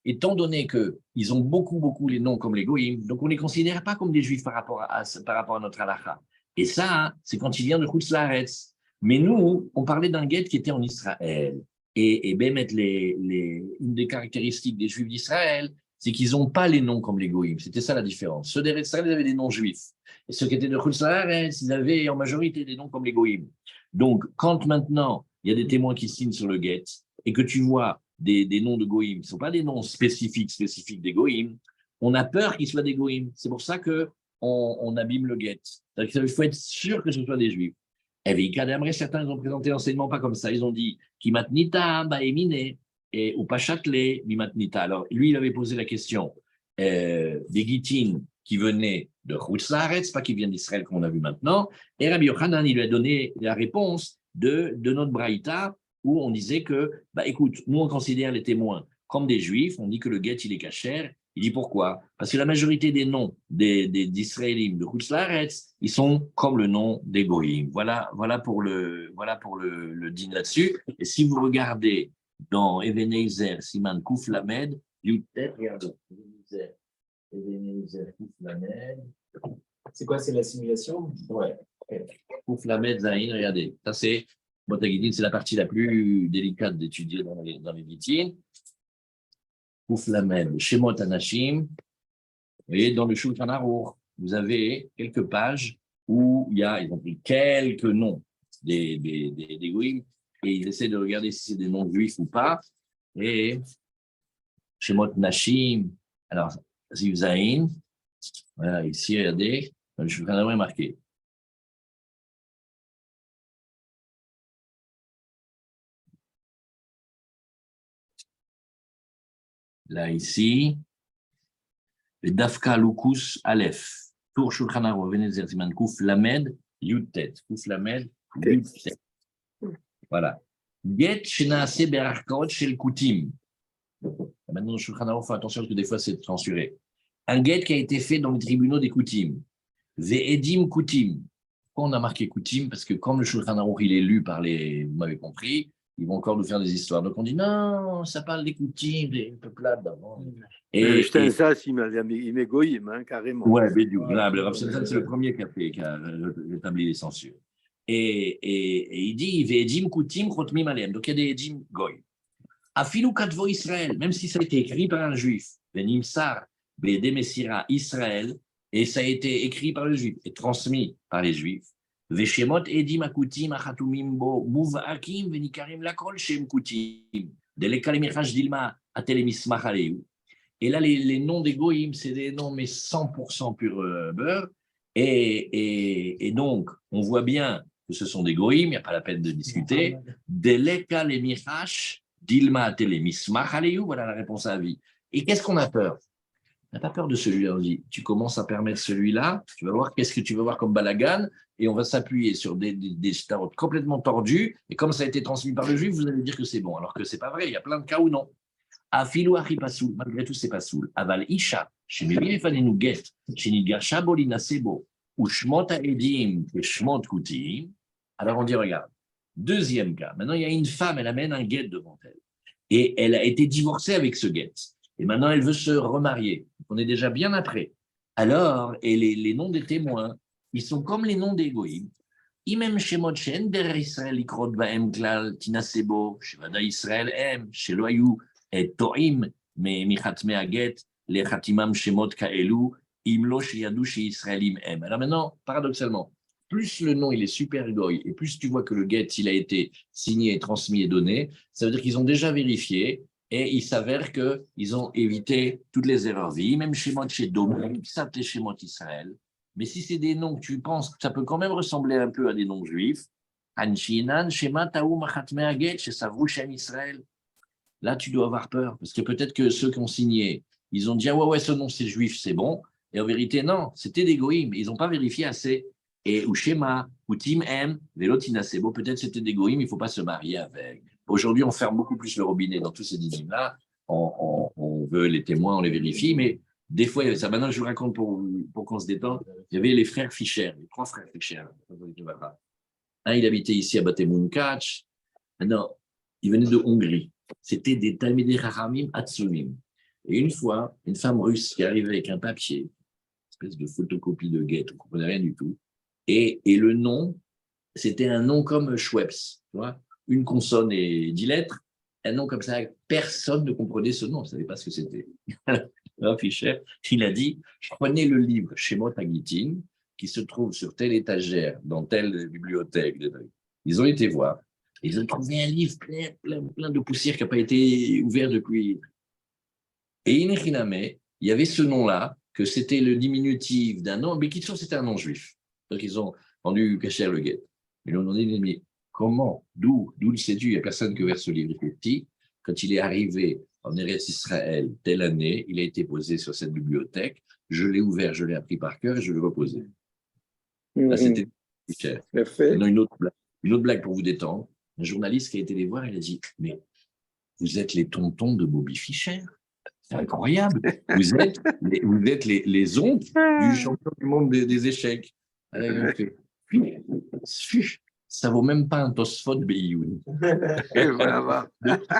étant donné qu'ils ont beaucoup les noms comme les Goïm, donc on ne les considère pas comme des Juifs par rapport à notre halakha. Et ça, c'est quand il vient de Chutz Laaretz. Mais nous, on parlait d'un guet qui était en Israël. Et Bémet, une des caractéristiques des Juifs d'Israël, c'est qu'ils n'ont pas les noms comme les Goïm. C'était ça la différence. Ceux d'Israël, ils avaient des noms juifs. Et ceux qui étaient de Chutz Laaretz, ils avaient en majorité des noms comme les Goïm. Donc, quand maintenant, il y a des témoins qui signent sur le get et que tu vois des noms de goïm, qui ne sont pas des noms spécifiques des goïm, on a peur qu'ils soient des goïm. C'est pour ça qu'on abîme le get. Il faut être sûr que ce soit des juifs. Et certains ils ont présenté l'enseignement pas comme ça. Ils ont dit Kimatnita, Baemine, ou Pachatle, Mimatnita. Alors, lui, il avait posé la question des Gitin qui venaient de Chutz, pas qui viennent d'Israël, comme on a vu maintenant. Et Rabbi Yochanan, il lui a donné la réponse de notre Braïta, où on disait que, écoute, nous, on considère les témoins comme des juifs, on dit que le get, il est cachère. Il dit pourquoi? Parce que la majorité des noms d'Israélim de Chutz, ils sont comme le nom des Goïm. Voilà pour le din là-dessus. Et si vous regardez dans Ebenezer, Siman Kouf Lamed, regardez, Ebenezer Kouf Lamed. C'est quoi, c'est l'assimilation? Ouais. Kouf Lamed Zahin, regardez. Ça, c'est Botaguidin, c'est la partie la plus délicate d'étudier dans les Gitin. Kouf Lamed, Shemot Anashim. Et dans le Shulchan Aruch, vous avez quelques pages où ils ont pris quelques noms des Goïm et ils essaient de regarder si c'est des noms juifs ou pas. Et Shemot Nashim, alors Ziv Zahin, voilà, ici, regardez, dans le Shulchan Aruch est marqué. Là, ici, le Dafka Lukus Aleph, Tour Shulchan Aruch, Ebenezer Siman Kouf Lamed, Yud-Tet, Kouf Lamed, Yud-Tet. Voilà. Get Shenaase Berachkaot Shel Kutim. Maintenant, Shulchan Aruch, fait attention parce que des fois, c'est censuré. Un get qui a été fait dans les tribunaux des Kutim. Ve'edim Kutim. Pourquoi on a marqué Kutim? Parce que comme le Shulchan Aruch, il est lu par les, vous m'avez compris, ils vont encore nous faire des histoires. Donc on dit non, ça parle des Kutim, des peuplades d'avant. Et Stensas, il met goïm, carrément. Ouais, Bédiou. Le Rav Stensas, c'est le premier qui a rétabli les censures. Et il dit Ve'edim Kutim Chotmim Aleem. Donc il y a des Edim Goy. Afilou Katvo Israël, même si ça a été écrit par un juif, Benimsar, Bede Messira Israël, et ça a été écrit par le juif et transmis par les juifs. Veshemot Edim Akutim Achatumim Bo Muv'akim Venikarim Lakol Shem Kutim. Delekalemirash Dilma Atelemismach Aleu. Et là, les noms des goïms, c'est des noms, mais 100% pur beurre. Et donc, on voit bien que ce sont des goïms, il n'y a pas la peine de discuter. Delekalemirash Dilma Atelemismach Aleu, voilà la réponse à la vie. Et qu'est-ce qu'on a peur? On n'a pas peur de celui-là. On dit, tu commences à permettre celui-là, tu vas voir qu'est-ce que tu vas voir comme balagan, et on va s'appuyer sur des starots complètement tordus, et comme ça a été transmis par le juif, vous allez dire que c'est bon, alors que ce n'est pas vrai, il y a plein de cas où non. Afilou achi pasoul, malgré tout, c'est pas soul. Aval isha, chez Miri Fanenu Get, chez Nigasha Bolina Sebo, ou Shmot Aedim, et Shmot Kutim. Alors on dit, regarde, deuxième cas, maintenant il y a une femme, elle amène un get devant elle, et elle a été divorcée avec ce get. Et maintenant, elle veut se remarier. On est déjà bien après. Alors, et les noms des témoins, ils sont comme les noms des goïms. Imem Shemot Shen Der Israël Ikrot Baem Klal Tinasebo Shevada Israël Em Sheloayu et Toim Me Michatme Aget Le Chatimam Shemot Kaelu Imlo Sheyadu She Israelim Em. Alors maintenant, paradoxalement, plus le nom il est super goy et plus tu vois que le get il a été signé, transmis et donné, ça veut dire qu'ils ont déjà vérifié. Et il s'avère qu'ils ont évité toutes les erreurs. Même chez moi, chez Dom, ça t'est chez moi Israël. Mais si c'est des noms que tu penses que ça peut quand même ressembler un peu à des noms juifs, Anshinan, Shema, Taou, Machatme Aget, chez Savrou, chez Israël, là tu dois avoir peur. Parce que peut-être que ceux qui ont signé, ils ont dit ah ouais, ce nom c'est juif, c'est bon. Et en vérité, non, c'était des goïms. Ils n'ont pas vérifié assez. Et ou Shema, ou Tim M, Vélotina, c'est beau, peut-être c'était des goïms, il ne faut pas se marier avec. Aujourd'hui, on ferme beaucoup plus le robinet dans tous ces dynimes-là. On veut les témoins, on les vérifie, mais des fois, ça, maintenant je vous raconte pour qu'on se détende, il y avait les frères Fischer, les 3 frères Fischer. Un, il habitait ici à Batemunkach. Non, il venait de Hongrie. C'était des Talmidei Chachamim Atzumim. Et une fois, une femme russe qui arrivait avec un papier, une espèce de photocopie de guet, on ne comprenait rien du tout. Et le nom, c'était un nom comme Schweppes, tu vois, une consonne et 10 lettres, un nom comme ça, personne ne comprenait ce nom, on ne savait pas ce que c'était. Fischer, il a dit, prenez le livre Shemot Hagitin, qui se trouve sur telle étagère, dans telle bibliothèque, Ils ont été voir. Ils ont trouvé un livre plein de poussière qui n'a pas été ouvert depuis. Et Inechiname, il y avait ce nom-là, que c'était le diminutif d'un nom, mais qui c'était un nom juif. Donc ils ont rendu Kacher le guet. Ils lui ont demandé, mais comment, d'où le sais-tu? Il n'y a personne qui a ouvert ce livre. Il était petit. Quand il est arrivé en Eretz Israël, telle année, il a été posé sur cette bibliothèque. Je l'ai ouvert, je l'ai appris par cœur et je l'ai reposé. Là, c'était cher. Maintenant, une autre blague pour vous détendre. Un journaliste qui a été les voir, il a dit, mais vous êtes les tontons de Bobby Fischer. C'est incroyable. Vous êtes les oncles du champion du monde des échecs. Alors, ça vaut même pas un Tosfot Beyoun. Voilà.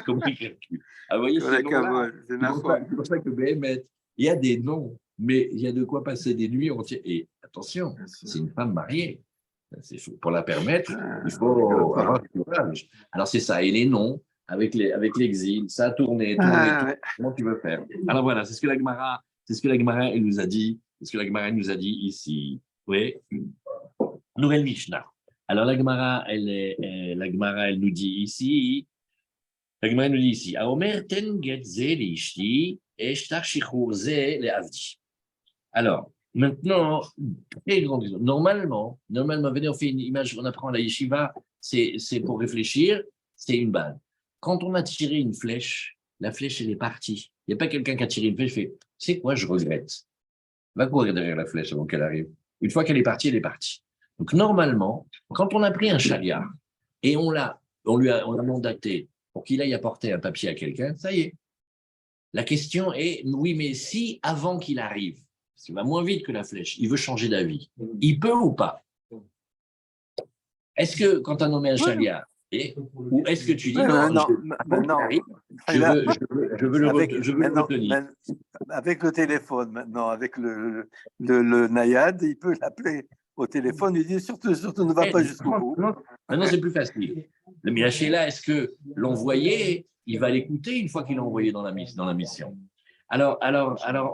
Comment il calcule? Ah, vous voyez, c'est pour ça que BMF, il y a des noms, mais il y a de quoi passer des nuits entières. Et attention, c'est une femme mariée. Pour la permettre, il faut avoir du courage. Alors, c'est ça. Et les noms, avec l'exil, ça a tourné. Comment tu veux faire? Alors voilà, c'est ce que la Gemara elle nous a dit. C'est ce que la Gemara nous a dit ici. Oui. Nouvelle Mishnah. Alors la Gemara, elle nous dit ici. La Gemara nous dit ici. Aomer ten get ze liishti eshtar shichur ze leavdi. Alors, maintenant, très grande question. Normalement, venez, on fait une image, on apprend à la yeshiva, c'est pour réfléchir, c'est une balle. Quand on a tiré une flèche, la flèche, elle est partie. Il n'y a pas quelqu'un qui a tiré une flèche, fait, c'est quoi, je regrette. Va courir derrière la flèche avant qu'elle arrive. Une fois qu'elle est partie, elle est partie. Donc, normalement, quand on a pris un chariard et on l'a mandaté pour qu'il aille apporter un papier à quelqu'un, ça y est. La question est, oui, mais si avant qu'il arrive, parce qu'il va moins vite que la flèche, il veut changer d'avis, il peut ou pas? Est-ce que quand tu as nommé un chariard, ou est-ce que tu dis non, je veux le retenir. Avec le téléphone maintenant, avec le Nayad, il peut l'appeler au téléphone, il dit surtout ne va pas jusqu'au bout. Maintenant, c'est plus facile. Mais la Sheila, est-ce que l'envoyé, il va l'écouter une fois qu'il l'a envoyé dans la mission? Alors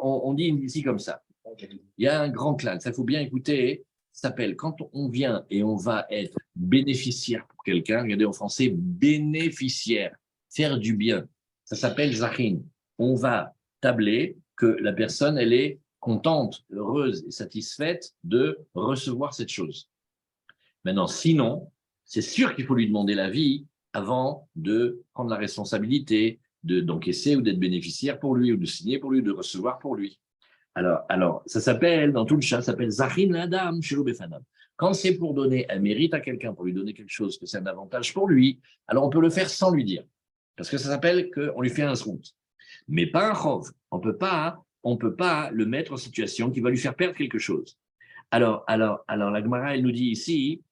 on dit ici comme ça. Il y a un grand clan, ça faut bien écouter. Ça s'appelle, quand on vient et on va être bénéficiaire pour quelqu'un, regardez en français, bénéficiaire, faire du bien. Ça s'appelle Zachin. On va tabler que la personne, elle est contente, heureuse et satisfaite de recevoir cette chose. Maintenant, sinon, c'est sûr qu'il faut lui demander l'avis avant de prendre la responsabilité d'encaisser ou d'être bénéficiaire pour lui, ou de signer pour lui, de recevoir pour lui. Alors, ça s'appelle, dans tout le chat, ça s'appelle Zachin l'Adam Shelo Befanam. Quand c'est pour donner un mérite à quelqu'un, pour lui donner quelque chose, que c'est un avantage pour lui, alors on peut le faire sans lui dire. Parce que ça s'appelle qu'on lui fait un zrout. Mais pas un chov. On peut pas le mettre en situation qui va lui faire perdre quelque chose. Alors la Gemara, elle nous dit ici,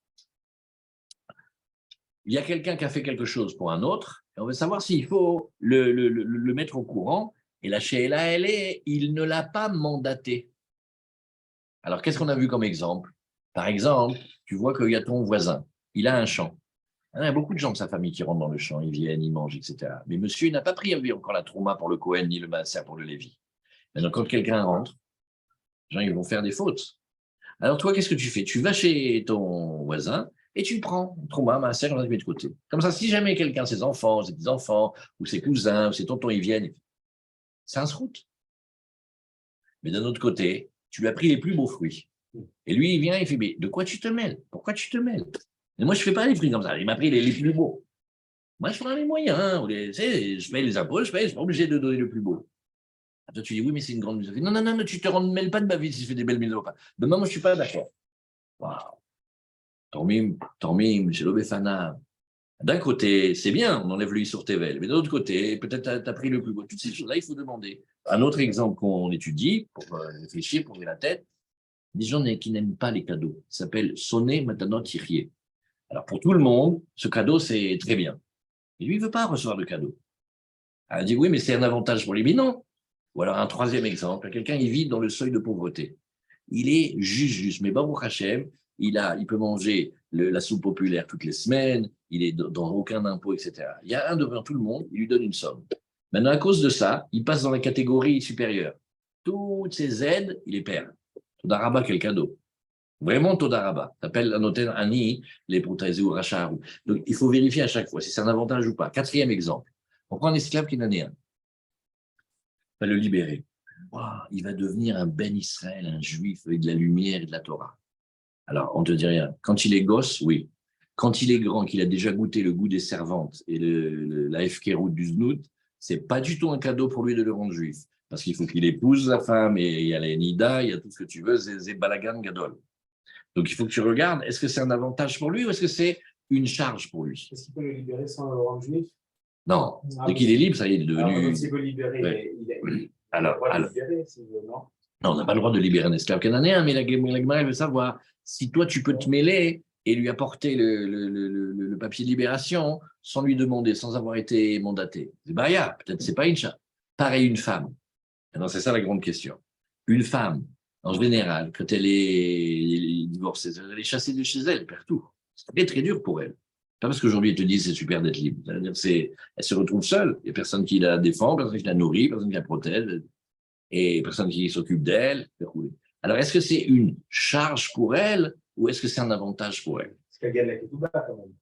il y a quelqu'un qui a fait quelque chose pour un autre, et on veut savoir s'il faut le mettre au courant. Et la Sheila, il ne l'a pas mandaté. Alors, qu'est-ce qu'on a vu comme exemple? Par exemple, tu vois qu'il y a ton voisin, il a un champ. Il y a beaucoup de gens de sa famille qui rentrent dans le champ, ils viennent, ils mangent, etc. Mais monsieur, il n'a pas pris encore la trouma pour le Kohen, ni le maaser pour le Lévi. Maintenant, quand quelqu'un rentre, les gens, ils vont faire des fautes. Alors, toi, qu'est-ce que tu fais? Tu vas chez ton voisin et tu prends trouma, maaser, on va le mettre de côté. Comme ça, si jamais quelqu'un, ses enfants, ses petits-enfants, ou ses cousins, ou ses tontons, ils viennent, c'est un srout. Mais d'un autre côté, tu lui as pris les plus beaux fruits. Et lui, il vient, il fait, mais de quoi tu te mêles? Pourquoi tu te mêles? Mais moi, je ne fais pas les fruits comme ça. Il m'a pris les plus beaux. Moi, je prends les moyens. Je paye les impôts, je ne suis pas obligé de donner le plus beau. Toi, tu dis, oui, mais c'est une grande mise. Non, tu ne te mêles pas de ma vie si je fais des belles mises au pas. Mais moi, je ne suis pas d'accord. Waouh. Tormim, chez l'Obéfana. D'un côté, c'est bien, on enlève l'huile sur Tevel, mais de l'autre côté, peut-être tu as pris le plus beau. Toutes ces choses-là, il faut demander. Un autre exemple qu'on étudie, pour réfléchir, pour ouvrir la tête, des gens qui n'aiment pas les cadeaux. Ça s'appelle sonner maintenant tirier. Alors, pour tout le monde, ce cadeau, c'est très bien. Et lui, il ne veut pas recevoir de cadeau. Alors, il dit, oui, mais c'est un avantage pour lui. Mais non. Ou alors, un troisième exemple, quelqu'un, il vit dans le seuil de pauvreté. Il est juste. Mais Baruch Hashem, il peut manger la soupe populaire toutes les semaines, il est dans aucun impôt, etc. Il y a un devant tout le monde, il lui donne une somme. Maintenant, à cause de ça, il passe dans la catégorie supérieure. Toutes ces aides, il les perd. Todarabah, quel cadeau. Vraiment, Todaraba. T'appelles un hôtel Ani, les prothèses ou Rachar. Donc, il faut vérifier à chaque fois si c'est un avantage ou pas. Quatrième exemple. On prend un esclave qui n'en est un. On va le libérer. Wow, il va devenir un Ben Israël, un juif avec de la lumière et de la Torah. Alors, on ne te dit rien. Quand il est gosse, oui. Quand il est grand, qu'il a déjà goûté le goût des servantes et la efkerout du znout, c'est pas du tout un cadeau pour lui de le rendre juif. Parce qu'il faut qu'il épouse la femme et il y a la nida, il y a tout ce que tu veux, c'est balagan gadol. Donc, il faut que tu regardes, est-ce que c'est un avantage pour lui ou est-ce que c'est une charge pour lui? Est-ce qu'il peut le libérer sans le rendre juif? Non. Dès qu'il est libre, ça y est, il est devenu. Alors, s'il veut libérer, Ouais. il a le droit de libérer, s'il veut, non? Non, on n'a pas le droit de libérer un esclave cananéen, mais la Gemara veut savoir si toi tu peux te mêler et lui apporter le papier de libération sans lui demander, sans avoir été mandaté. C'est Baya, peut-être c'est pas une charge. Pareil, une femme. Alors, c'est ça la grande question. Une femme, en général, quand elle est divorcée, elle est chassée de chez elle, elle perd tout. C'est très, très dur pour elle. Pas parce qu'aujourd'hui, elle te dit c'est super d'être libre. C'est-à-dire, elle se retrouve seule. Il n'y a personne qui la défend, personne qui la nourrit, personne qui la protège, et personne qui s'occupe d'elle. Alors, est-ce que c'est une charge pour elle ou est-ce que c'est un avantage pour elle? Parce qu'elle gagne la ketouba quand même.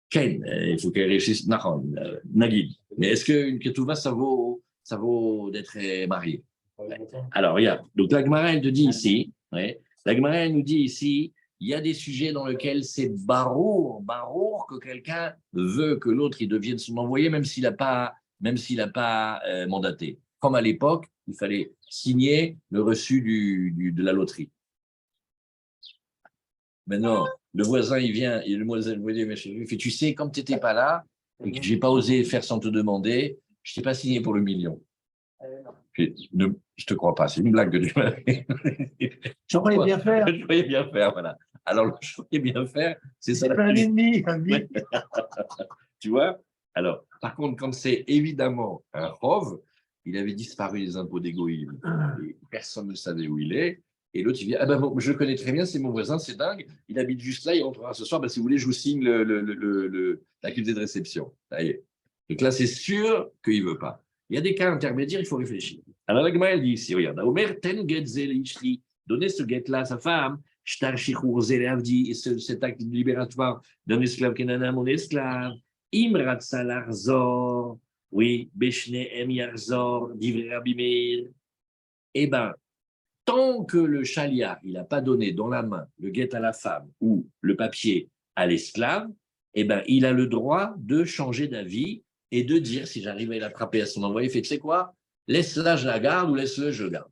Ken, il faut qu'elle réussisse. Nagid. Mais est-ce qu'une ketouba, ça vaut d'être mariée? Alors, regarde. Donc, la Gemara, elle te dit ici, ouais, la Gemara, elle nous dit ici, il y a des sujets dans lesquels c'est barour que quelqu'un veut que l'autre il devienne son envoyé, même s'il n'a pas mandaté. Comme à l'époque, il fallait signer le reçu de la loterie. Maintenant, le voisin, il vient, et le voisin, il fait, tu sais, comme tu n'étais pas là, et que je n'ai pas osé faire sans te demander, je ne t'ai pas signé pour le million. Je te crois pas, c'est une blague que tu m'as fait. J'aurais bien faire. Je voyais bien faire, voilà. Alors, le je voyais bien faire, c'est ça. C'est un ennemi, ami. Tu vois? Alors, par contre, quand c'est évidemment un rov, il avait disparu des impôts d'égoïsme. Personne ne savait où il est. Et l'autre, il vient, ah ben bon, je le connais très bien, c'est mon voisin, c'est dingue. Il habite juste là, il rentrera ce soir. Ben, si vous voulez, je vous signe l'accusé de réception. Ça y est. Donc là, c'est sûr qu'il ne veut pas. Il y a des cas intermédiaires, il faut réfléchir. Alors, la Gemara, elle dit ici, regarde, Omer ten get zelishri, donnez ce get-là à sa femme, shtar shichur zeleavdi, et cet acte libératoire d'un esclave kenana, mon esclave, imrat salarzor, oui, beshne em yarzor, divrei Rabbi Meir. Eh bien, tant que le chaliar, il n'a pas donné dans la main le guet à la femme ou le papier à l'esclave, eh ben, il a le droit de changer d'avis et de dire, si j'arrive à l'attraper à son envoyé, fait, tu sais quoi, laisse-la, je la garde, ou laisse-le, je le garde.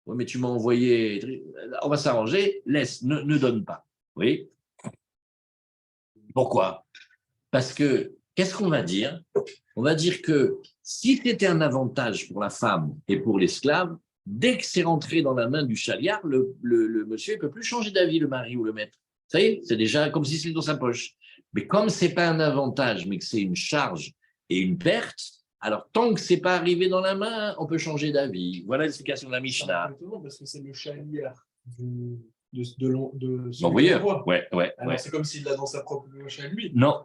Oui, mais tu m'as envoyé, on va s'arranger, laisse, ne donne pas. Oui. Pourquoi? Parce que, qu'est-ce qu'on va dire? On va dire que si c'était un avantage pour la femme et pour l'esclave, dès que c'est rentré dans la main du chaliard, le monsieur ne peut plus changer d'avis, le mari ou le maître. Ça y est, c'est déjà comme si c'était dans sa poche. Mais comme ce n'est pas un avantage, mais que c'est une charge et une perte, alors tant que ce n'est pas arrivé dans la main, on peut changer d'avis. Voilà l'explication de la Mishnah. Parce que c'est le chaliard de l'envoyeur. Ouais. Alors c'est comme s'il l'a dans sa propre poche à lui. Non.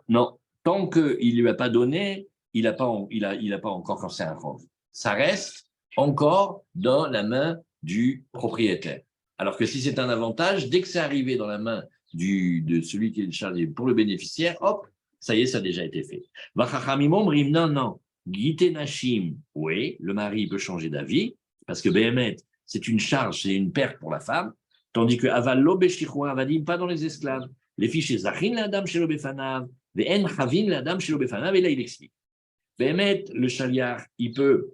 Tant qu'il ne lui a pas donné, il n'a pas encore cassé un rove. Ça reste encore dans la main du propriétaire. Alors que si c'est un avantage, dès que c'est arrivé dans la main de celui qui est chargé pour le bénéficiaire, hop, ça y est, ça a déjà été fait. Non. Guité Nashim, oui, le mari peut changer d'avis, parce que Béhémet, c'est une charge, c'est une perte pour la femme, tandis que Avallo Beshichou Avadim, pas dans les esclaves. Les fiches Zachin la dame chez l'Obefanav, Ve'en Chavin la dame chez l'Obefanav, et là il explique. Béhémet, le chaliar, il peut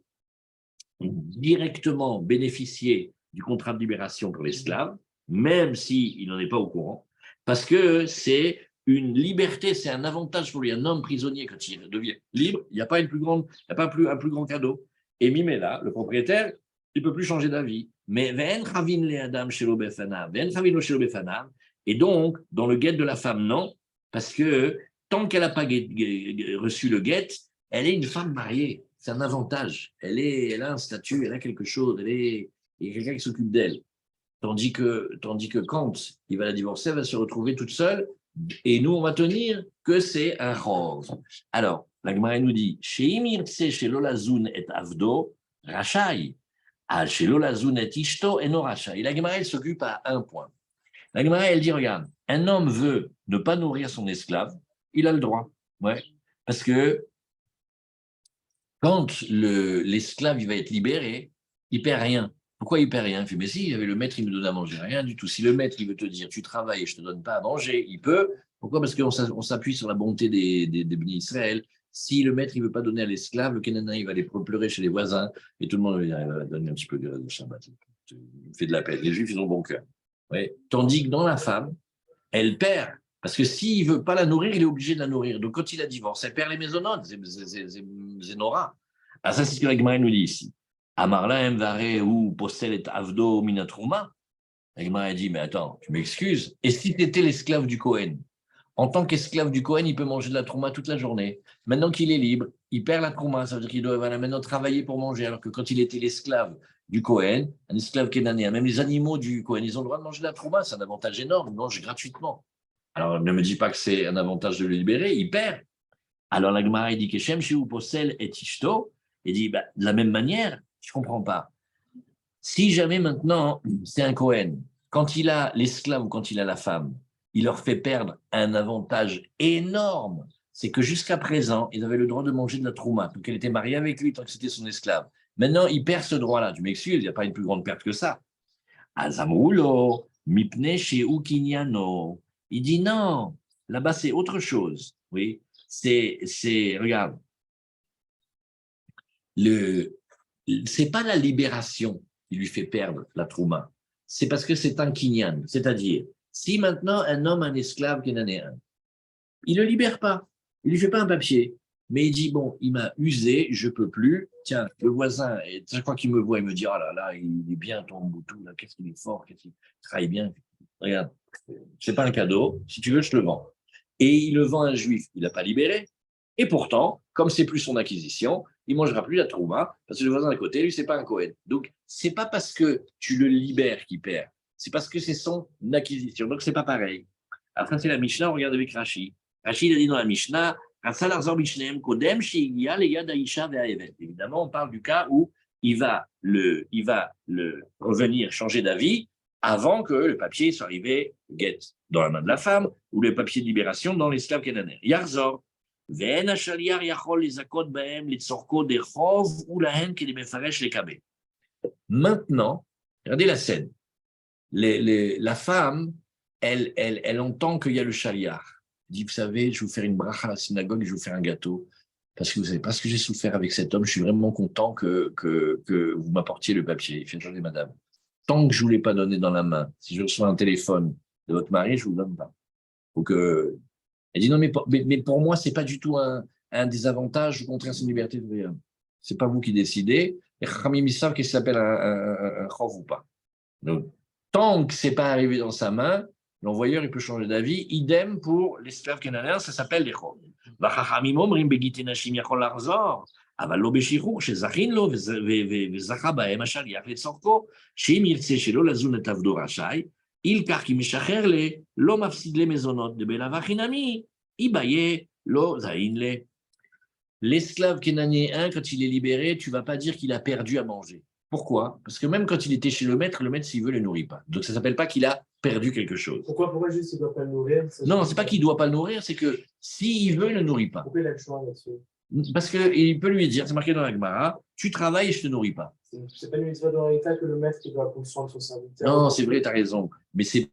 directement bénéficier du contrat de libération pour l'esclave, même s'il n'en est pas au courant, parce que c'est une liberté, c'est un avantage pour lui. Un homme prisonnier, quand il devient libre, il n'y a pas un plus grand cadeau. Et Mimela, le propriétaire, il ne peut plus changer d'avis. Mais et donc, dans le guet de la femme, non, parce que tant qu'elle n'a pas reçu le guet, elle est une femme mariée. C'est un avantage. Elle a un statut, elle a quelque chose, il y a quelqu'un qui s'occupe d'elle. Tandis que quand il va la divorcer, elle va se retrouver toute seule. Et nous, on va tenir que c'est un rove. Alors, la Gemara nous dit, chez Imirtse, chez Lolazun et Avdo, Rachai. Ah, chez Lola Zunet Ishto et Noracha. Et la Gemara, elle s'occupe à un point. La Gemara, elle dit, regarde, un homme veut ne pas nourrir son esclave, il a le droit. Ouais. Parce que quand l'esclave il va être libéré, il perd rien. Pourquoi il perd rien? Il fait, mais si, le maître, il me donne à manger. Rien du tout. Si le maître, il veut te dire, tu travailles et je ne te donne pas à manger, il peut. Pourquoi? Parce qu'on s'appuie sur la bonté des bénis Israël. Si le maître, il ne veut pas donner à l'esclave, le Kénanin, il va aller pleurer chez les voisins et tout le monde va donner un petit peu de Shabbat. Il fait de la peine. Les Juifs, ils ont bon cœur. Ouais. Tandis que dans la femme, elle perd. Parce que s'il ne veut pas la nourrir, il est obligé de la nourrir. Donc, quand il a divorce, elle perd les maisonnotes. C'est Nora. Ah, ça, c'est ce que la Gemara nous dit ici. Amarla Mvare ou Postel et Avdo Minatrouma. La Gemara dit, mais attends, tu m'excuses. Et si tu étais l'esclave du Cohen? En tant qu'esclave du Cohen, il peut manger de la trouma toute la journée. Maintenant qu'il est libre, il perd la trouma. Ça veut dire qu'il doit maintenant travailler pour manger. Alors que quand il était l'esclave du Cohen, un esclave kénanéen, même les animaux du Cohen, ils ont le droit de manger de la trouma. C'est un avantage énorme. Ils mangent gratuitement. Alors, ne me dis pas que c'est un avantage de le libérer. Il perd. Alors, la Gemara dit que Shem Shiu Posel et Tishto. Il dit, de la même manière, je ne comprends pas. Si jamais maintenant, c'est un Cohen, quand il a l'esclave ou quand il a la femme, il leur fait perdre un avantage énorme. C'est que jusqu'à présent, ils avaient le droit de manger de la trouma. Donc, elle était mariée avec lui tant que c'était son esclave. Maintenant, il perd ce droit-là. Tu m'excuses, il n'y a pas une plus grande perte que ça. Azamroulo, mipne chez Ukinyano. Il dit non, là-bas, c'est autre chose. Oui, regarde, c'est pas la libération qui lui fait perdre la trouma. C'est parce que c'est un kinyan. C'est-à-dire, si maintenant un homme a un esclave kénanéen, il ne le libère pas, il ne lui fait pas un papier, mais il dit, bon, il m'a usé, je ne peux plus, tiens, le voisin, et chaque fois qu'il me voit, il me dit, oh là là, il est bien ton boutou, là, qu'est-ce qu'il est fort, qu'est-ce qu'il travaille bien, regarde, c'est pas un cadeau, si tu veux, je te le vends. Et il le vend à un juif, il n'a pas libéré, et pourtant, comme c'est plus son acquisition, il ne mangera plus la trouma, parce que le voisin à côté, lui, c'est pas un Kohen. Donc, c'est pas parce que tu le libères qu'il perd, c'est parce que c'est son acquisition. Donc, c'est pas pareil. Après, c'est la Mishnah, on regarde avec Rashi. Rashi, il a dit dans la Mishnah, évidemment, on parle du cas où il va le revenir changer d'avis avant que le papier soit arrivé guette dans la main de la femme ou le papier de libération dans l'esclave kénanéen. Yarzor. Maintenant, regardez la scène. La femme, elle entend qu'il y a le chaliar. Elle dit, vous savez, je vais vous faire une bracha à la synagogue, je vais vous faire un gâteau. Parce que vous savez pas ce que j'ai souffert avec cet homme, je suis vraiment content que vous m'apportiez le papier. Il fait, attendez, madame, tant que je ne vous l'ai pas donné dans la main, si je reçois un téléphone de votre mari, je ne vous le donne pas. Donc, elle dit, non, mais pour moi, ce n'est pas du tout un désavantage, au contraire, c'est une liberté de rien. Ce n'est pas vous qui décidez. Et Khamim, ils savent qu'il s'appelle un chov ou pas. Donc, tant que ce n'est pas arrivé dans sa main, l'envoyeur, il peut changer d'avis. Idem pour l'esclave canadien, ça s'appelle les chov. אבל לא בשחרור, שזכין לו וזכה בהם השליח לצורכו, שאם ירצה שלא לזון את עבדו רשאי, יילקח כי משחרר לא מפסיד למזונות דבלאו חינמי, יביה לא זין לה. L'esclave kénanéen, quand il est libéré, tu ne vas pas dire qu'il a perdu à manger. Pourquoi? Parce que même quand il était chez le maître, s'il veut, ne le nourrit pas. Donc, ça ne s'appelle pas qu'il a perdu quelque chose. Pourquoi juste il ne doit pas le nourrir? Non, ce n'est pas qu'il ne doit pas le nourrir, c'est que s'il veut, il ne le nourrit pas. Pourquoi il a le choix là-dessus? Parce qu'il peut lui dire, c'est marqué dans la Gemara, tu travailles et je ne te nourris pas. C'est pas une mitzvah dans l'État que le maître qui doit prendre son serviteur. Non, c'est vrai, tu as raison. Mais c'est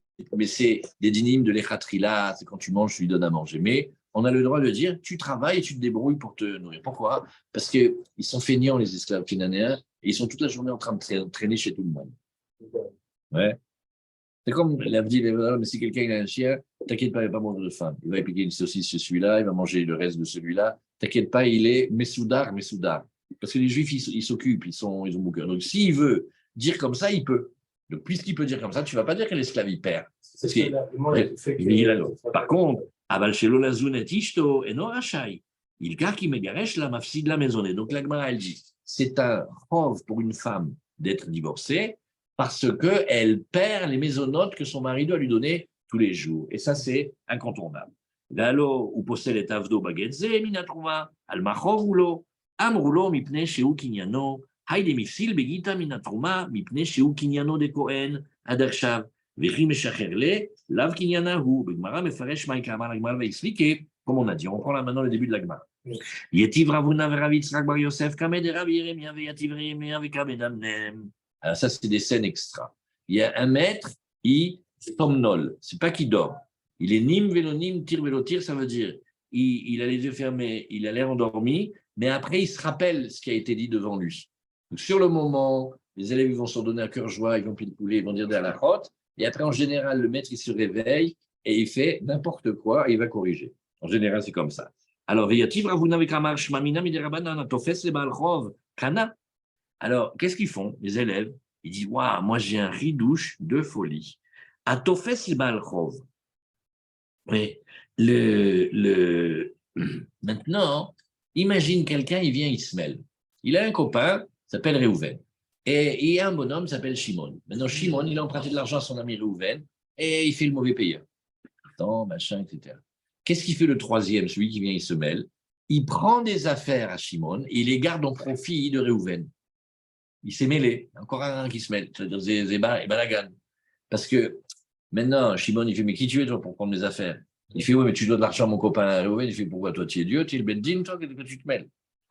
des dynimes de l'Echatrila, c'est quand tu manges, tu lui donnes à manger. Mais on a le droit de dire, tu travailles et tu te débrouilles pour te nourrir. Pourquoi? Parce qu'ils sont feignants, les esclaves kénanéens, et ils sont toute la journée en train de traîner chez tout le monde. Ouais. C'est comme l'Avdi, mais si quelqu'un a un chien, t'inquiète pas, il ne va pas manger de faim. Il va piquer une saucisse sur celui-là, il va manger le reste de celui-là. T'inquiète pas, il est Messoudar. Parce que les Juifs, ils s'occupent, ils ont beaucoup cœur. Donc, s'il veut dire comme ça, il peut. Donc, puisqu'il peut dire comme ça, tu ne vas pas dire que l'esclave, il perd. Par contre, Aval Shelo Lazunet Ishto et no Rachai, il car qui megaresh la mafsid la maisonnée. Donc, la Gemara, elle dit, c'est un chov pour une femme d'être divorcée parce qu'elle perd les maisonnotes que son mari doit lui donner tous les jours. Et ça, c'est incontournable. Galo, ou possède et avdo bagetze, minatrouma, al machov ou lo, amroulo, mipne, chez Ukinyano, Hayde mifsil begita minatruma mipne sheu kinyano de Kohen adarshav vechi meshacher le lav kinyanahu. Begmara mefaresh ma'ikama. La Gemara va expliquer, comme on a dit. On prend là maintenant le début de la Gemara. Yetiv Ravuna Rav Yitzchak Bar Yosef Kamed Rav Yeremia veyativ Yeremia vekamed amnem. Alors ça, c'est des scènes extra. Il y a un maître, il somnole. C'est pas qu'il dort. Il est nim vélonim tir vélotir, ça veut dire il a les yeux fermés, il a l'air endormi, mais après il se rappelle ce qui a été dit devant lui. Donc, sur le moment, les élèves vont se donner à cœur joie, ils vont piler, ils vont dire des halachot, et après en général le maître il se réveille et il fait n'importe quoi et il va corriger. En général c'est comme ça. Alors veyativ Ravuna vekamar shmamina miderabanan atofes le baal chov kana. Alors qu'est-ce qu'ils font les élèves? Ils disent waouh, moi j'ai un ridouche de folie. Atofes le baal chov. Mais maintenant, imagine quelqu'un, il vient, il se mêle. Il a un copain, il s'appelle Réhouven. Et il y a un bonhomme, il s'appelle Shimon. Maintenant, Shimon, il a emprunté de l'argent à son ami Réhouven et il fait le mauvais payeur. Attends, machin, etc. Qu'est-ce qu'il fait le troisième, celui qui vient, il se mêle? Il prend des affaires à Shimon et il les garde en profit de Réhouven. Il s'est mêlé. Encore un qui se mêle. C'est-à-dire Zéba et Balagan. Parce que maintenant, Shimon, il fait, mais qui tu es, toi, pour prendre mes affaires? Il fait, oui, mais tu dois de l'argent à mon copain Réhouven. Il fait, pourquoi toi, tu es Dieu, tu es le Beddin, toi, que tu te mêles?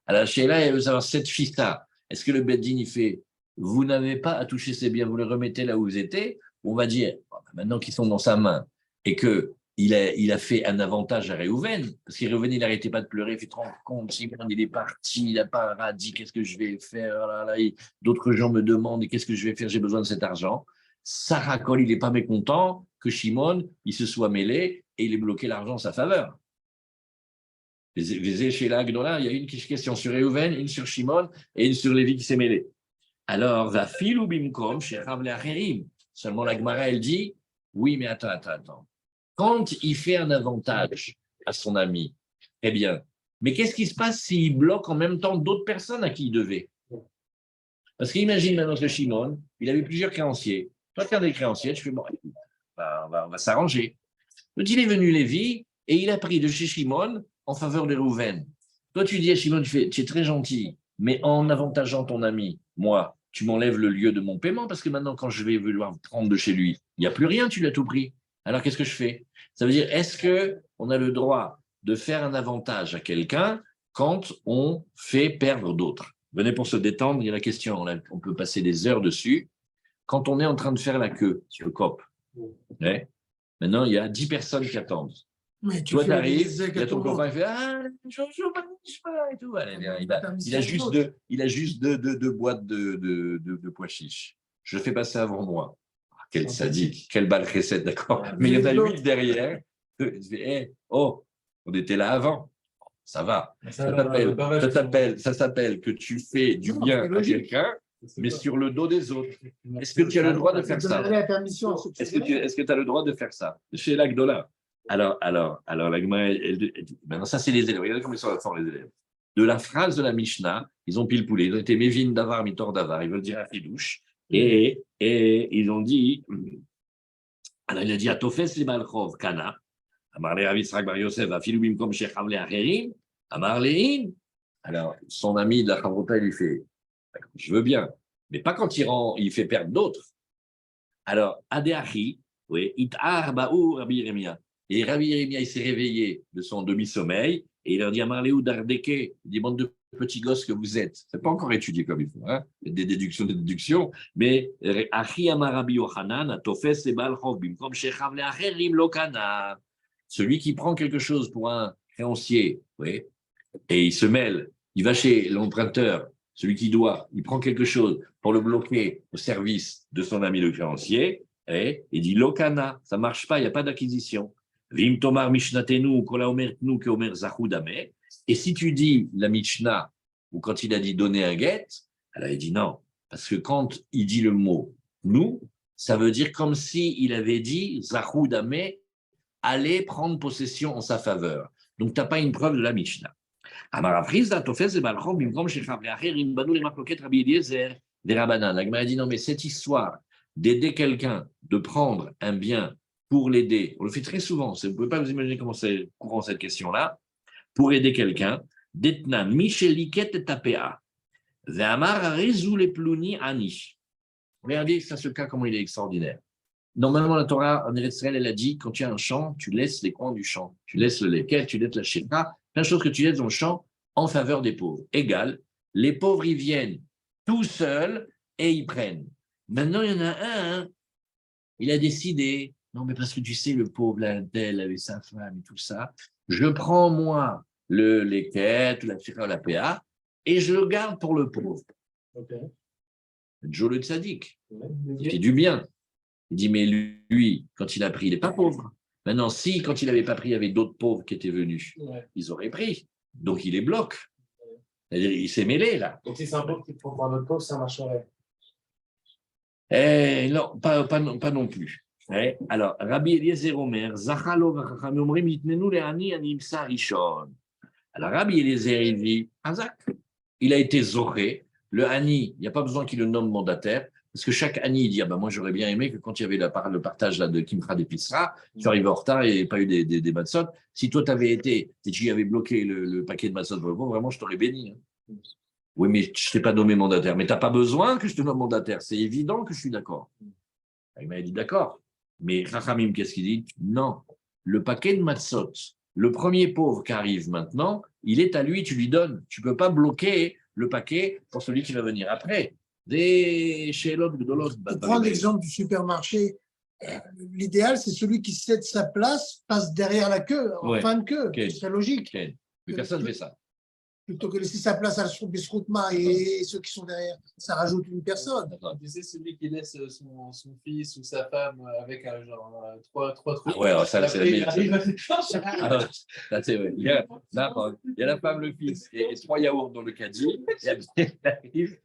Alors, Sheila, elle veut savoir, cette fille-là, est-ce que le Beddin, il fait, vous n'avez pas à toucher ces biens, vous les remettez là où vous étiez? On va dire, maintenant qu'ils sont dans sa main, et qu'il a fait un avantage à Réhouven, parce que Réhouven, il n'arrêtait pas de pleurer, il fait, te rends compte, Shimon, il est parti, il n'a pas un radis, qu'est-ce que je vais faire? D'autres gens me demandent, qu'est-ce que je vais faire? J'ai besoin de cet argent. Sarah Cole, il n'est pas mécontent que Shimon, il se soit mêlé et il ait bloqué l'argent en sa faveur. Chez la Gdola, il y a une question sur Réhouven, une sur Shimon et une sur Lévi qui s'est mêlé. Alors, va filou bimkom chez Ravle Acherim. Seulement la Gemara, elle dit, oui, mais attends. Quand il fait un avantage à son ami, eh bien, mais qu'est-ce qui se passe s'il bloque en même temps d'autres personnes à qui il devait? Parce qu'imagine maintenant que Shimon, il avait plusieurs créanciers. Toi, tu as des créanciers, tu fais, bon, on va s'arranger. Donc, il est venu Lévi et il a pris de chez Shimon en faveur de Réhouven. Toi, tu dis à Shimon, tu es très gentil, mais en avantageant ton ami, moi, tu m'enlèves le lieu de mon paiement parce que maintenant, quand je vais vouloir prendre de chez lui, il n'y a plus rien, tu l'as tout pris. Alors, qu'est-ce que je fais? Ça veut dire, est-ce qu'on a le droit de faire un avantage à quelqu'un quand on fait perdre d'autres? Venez pour se détendre, il y a la question, on peut passer des heures dessus. Quand on est en train de faire la queue sur le COP, ouais, maintenant, il y a 10 personnes qui attendent. Mais toi, tu arrives, il y a ton copain qui fait « Ah, je pas et tout. » Il a juste deux boîtes de pois chiches. Je le fais passer avant moi. Quel sadique, quelle balle recette, d'accord. Mais il y en a 8 derrière. Je dis, hey, oh, on était là avant. Ça va. Ça s'appelle que tu fais du bien à quelqu'un, mais sur le dos des autres. Est-ce que tu as le droit de faire ça? Est-ce que tu as le droit de faire ça? Chez l'Agdola. Alors, la Gemara, maintenant, ça, c'est les élèves. Regardez comment ils sont forts, les élèves. De la phrase de la Mishnah, ils ont pile poulé. Ils ont été Mévin Davar, Mitor Davar. Ils veulent dire un fidouche. Et ils ont dit, alors il a dit, Atofes li Balchov, Kana, Amar le Rav Yitzchak Bar Yosef, Afilu bimkom shechav le Acherim, Amar le'in. Alors, son ami de la Chavrota, il lui fait, je veux bien, mais pas quand il fait perdre d'autres. Alors, Adeachi, oui, Itar Baou Rabbi Yeremia. Et Rabbi Yeremia, il s'est réveillé de son demi-sommeil et il leur dit à Marléou Dardeke, il dit, bande de petits gosses que vous êtes. Ce n'est pas encore étudié comme il faut, hein? Des déductions, mais Achi Amar Rabbi Yochanan, Atofes et Balchov, Bimkom Shechav le Acherim Lokana. Celui qui prend quelque chose pour un créancier, oui, et il se mêle, il va chez l'emprunteur, celui qui doit, il prend quelque chose pour le bloquer au service de son ami le créancier, et il dit Lokana, ça ne marche pas, il n'y a pas d'acquisition. Vim Tomar Mishnatenu, Kola Omertnu, Keomer Zahudame. Et si tu dis la Mishnah, ou quand il a dit donner un guet, alors il dit non, parce que quand il dit le mot nous, ça veut dire comme s'il avait dit Zahudame, allez prendre possession en sa faveur. Donc tu n'as pas une preuve de la Mishnah. La Gemara dit non, mais cette histoire d'aider quelqu'un, de prendre un bien pour l'aider, on le fait très souvent, vous ne pouvez pas vous imaginer comment c'est courant cette question-là, pour aider quelqu'un, Detna Micheliket et Tapea. Ve'amar Arizou les plouni ani. Regardez, ça, ce cas, comment il est extraordinaire. Normalement, la Torah en Eretz Israël, elle a dit, quand tu as un champ, tu laisses les coins du champ. Tu laisses le leket, tu laisses la shira, plein de choses que tu laisses dans le champ en faveur des pauvres. Égal, les pauvres, ils viennent tout seuls et ils prennent. Maintenant, il y en a un, il a décidé, non, mais parce que tu sais, le pauvre, là, tel, avec sa femme et tout ça, je prends, moi, le leket, la shira, la PA, et je le garde pour le pauvre. Ok. Joe le tzaddik, Ouais. il fait du bien. Il dit, mais lui, quand il a pris, il n'est pas pauvre. Maintenant, si, quand il n'avait pas pris, il y avait d'autres pauvres qui étaient venus, Ouais. ils auraient pris. Donc, il les bloque. C'est-à-dire, il s'est mêlé, là. Donc, si c'est un pauvre qui prend par notre pauvre, ça marcherait. Non, pas non plus. Alors, Rabbi Eliezer Omer, Zachalo v'chachamim omrim yitnenu le'ani animsa rishon. Alors, Rabbi Eliezer, il dit, Hazak, il a été zoré. Le Hani, il n'y a pas besoin qu'il le nomme mandataire, parce que chaque Hani, il dit, ah ben moi j'aurais bien aimé que quand il y avait le partage là, de Kimcha des Pissra, tu arrives en retard et il n'y avait pas eu des matzot. Si toi tu avais été et tu avais bloqué le paquet de matzot, vraiment je t'aurais béni. Hein. Oui, mais je ne t'ai pas nommé mandataire. Mais tu n'as pas besoin que je te nomme mandataire. C'est évident que je suis d'accord. Il m'a dit d'accord. Mais Chachamim, qu'est-ce qu'il dit? Non. Le paquet de matzot, le premier pauvre qui arrive maintenant, il est à lui, tu lui donnes. Tu ne peux pas bloquer le paquet pour celui qui va venir après. Pour prendre l'exemple du supermarché, l'idéal, c'est celui qui cède sa place, passe derrière la queue, en fin de queue. Okay. C'est logique. Okay. Mais personne ne fait ça. Plutôt que laisser sa place à Bisroutma et ceux qui sont derrière, ça rajoute une personne. Tu sais, celui qui laisse son fils ou sa femme avec un genre trois trucs. Ah ouais, alors ça, c'est la meilleure. Il y a la femme, le fils et 3 yaourts dans le caddie. Et après, il arrive.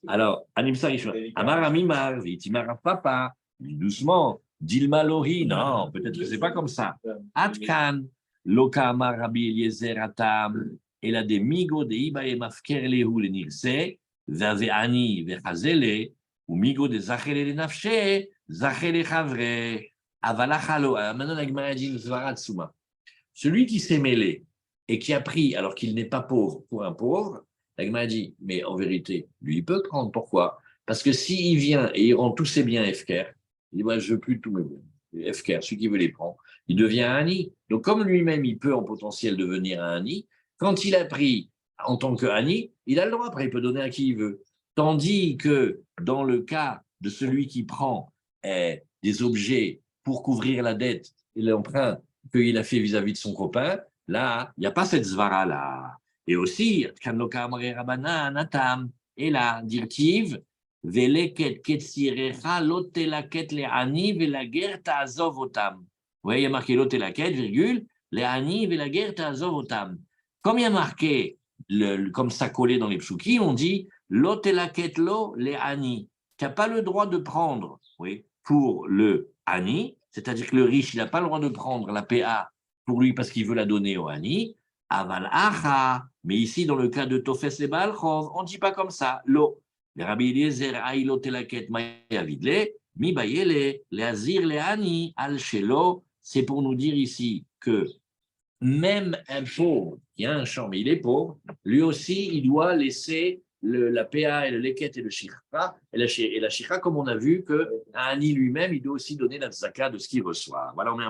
Alors, Animsa Rishon, Amar Amimar, Vitimar Papa, doucement. Dilma Lori, non, peut-être que c'est pas comme ça. Atkan, Loka Amar Rabbi Eliezer Atam, et la de Migo de Iba et Mafker Lehu le Nirse, Zave Ani Vechazele, ou Migo de Zachele le Nafshe, Zachele Chavre, Avalachalo. Maintenant, la Gemara dit Zvaratsuma. Celui qui s'est mêlé et qui a pris, alors qu'il n'est pas pauvre, pour un pauvre, la Gemara dit, mais en vérité, lui, il peut prendre. Pourquoi? Parce que s'il vient et il rend tous ses biens Efker, il dit, moi, je veux plus tous mes biens. Efker, celui qui veut les prendre, il devient un Hani. Donc, comme lui-même, il peut en potentiel devenir un Hani, quand il a pris en tant que Hani, il a le droit, après, il peut donner à qui il veut. Tandis que dans le cas de celui qui prend des objets pour couvrir la dette et l'emprunt qu'il a fait vis-à-vis de son copain, là, il n'y a pas cette zvara-là. Et aussi, et là, dirtiv, veleket ketsirecha lotelaket le'ani velager ta'azov otam. Vous voyez, il y a marqué lotelaket, virgule, le'ani velager ta'azov otam. Comme il y a marqué, comme ça collé dans les psukim, on dit lotelaket lo le'ani. Tu n'as pas le droit de prendre, oui, pour le ani, c'est-à-dire que le riche, il n'a pas le droit de prendre la PA pour lui parce qu'il veut la donner au ani. Aval acha, mais ici, dans le cas de Tofes et Baalchov, on ne dit pas comme ça. Lo. Le Rabbi Eliezer aïlo telaket mayavidle, mi bayele, le azir le ani, al shelo. C'est pour nous dire ici que même un pauvre, qui a un champ, mais il est pauvre, lui aussi, il doit laisser la PA et le leket et le shikha. Et la shikha, comme on a vu, qu'un ani lui-même, il doit aussi donner la tzaka de ce qu'il reçoit. Voilà, on est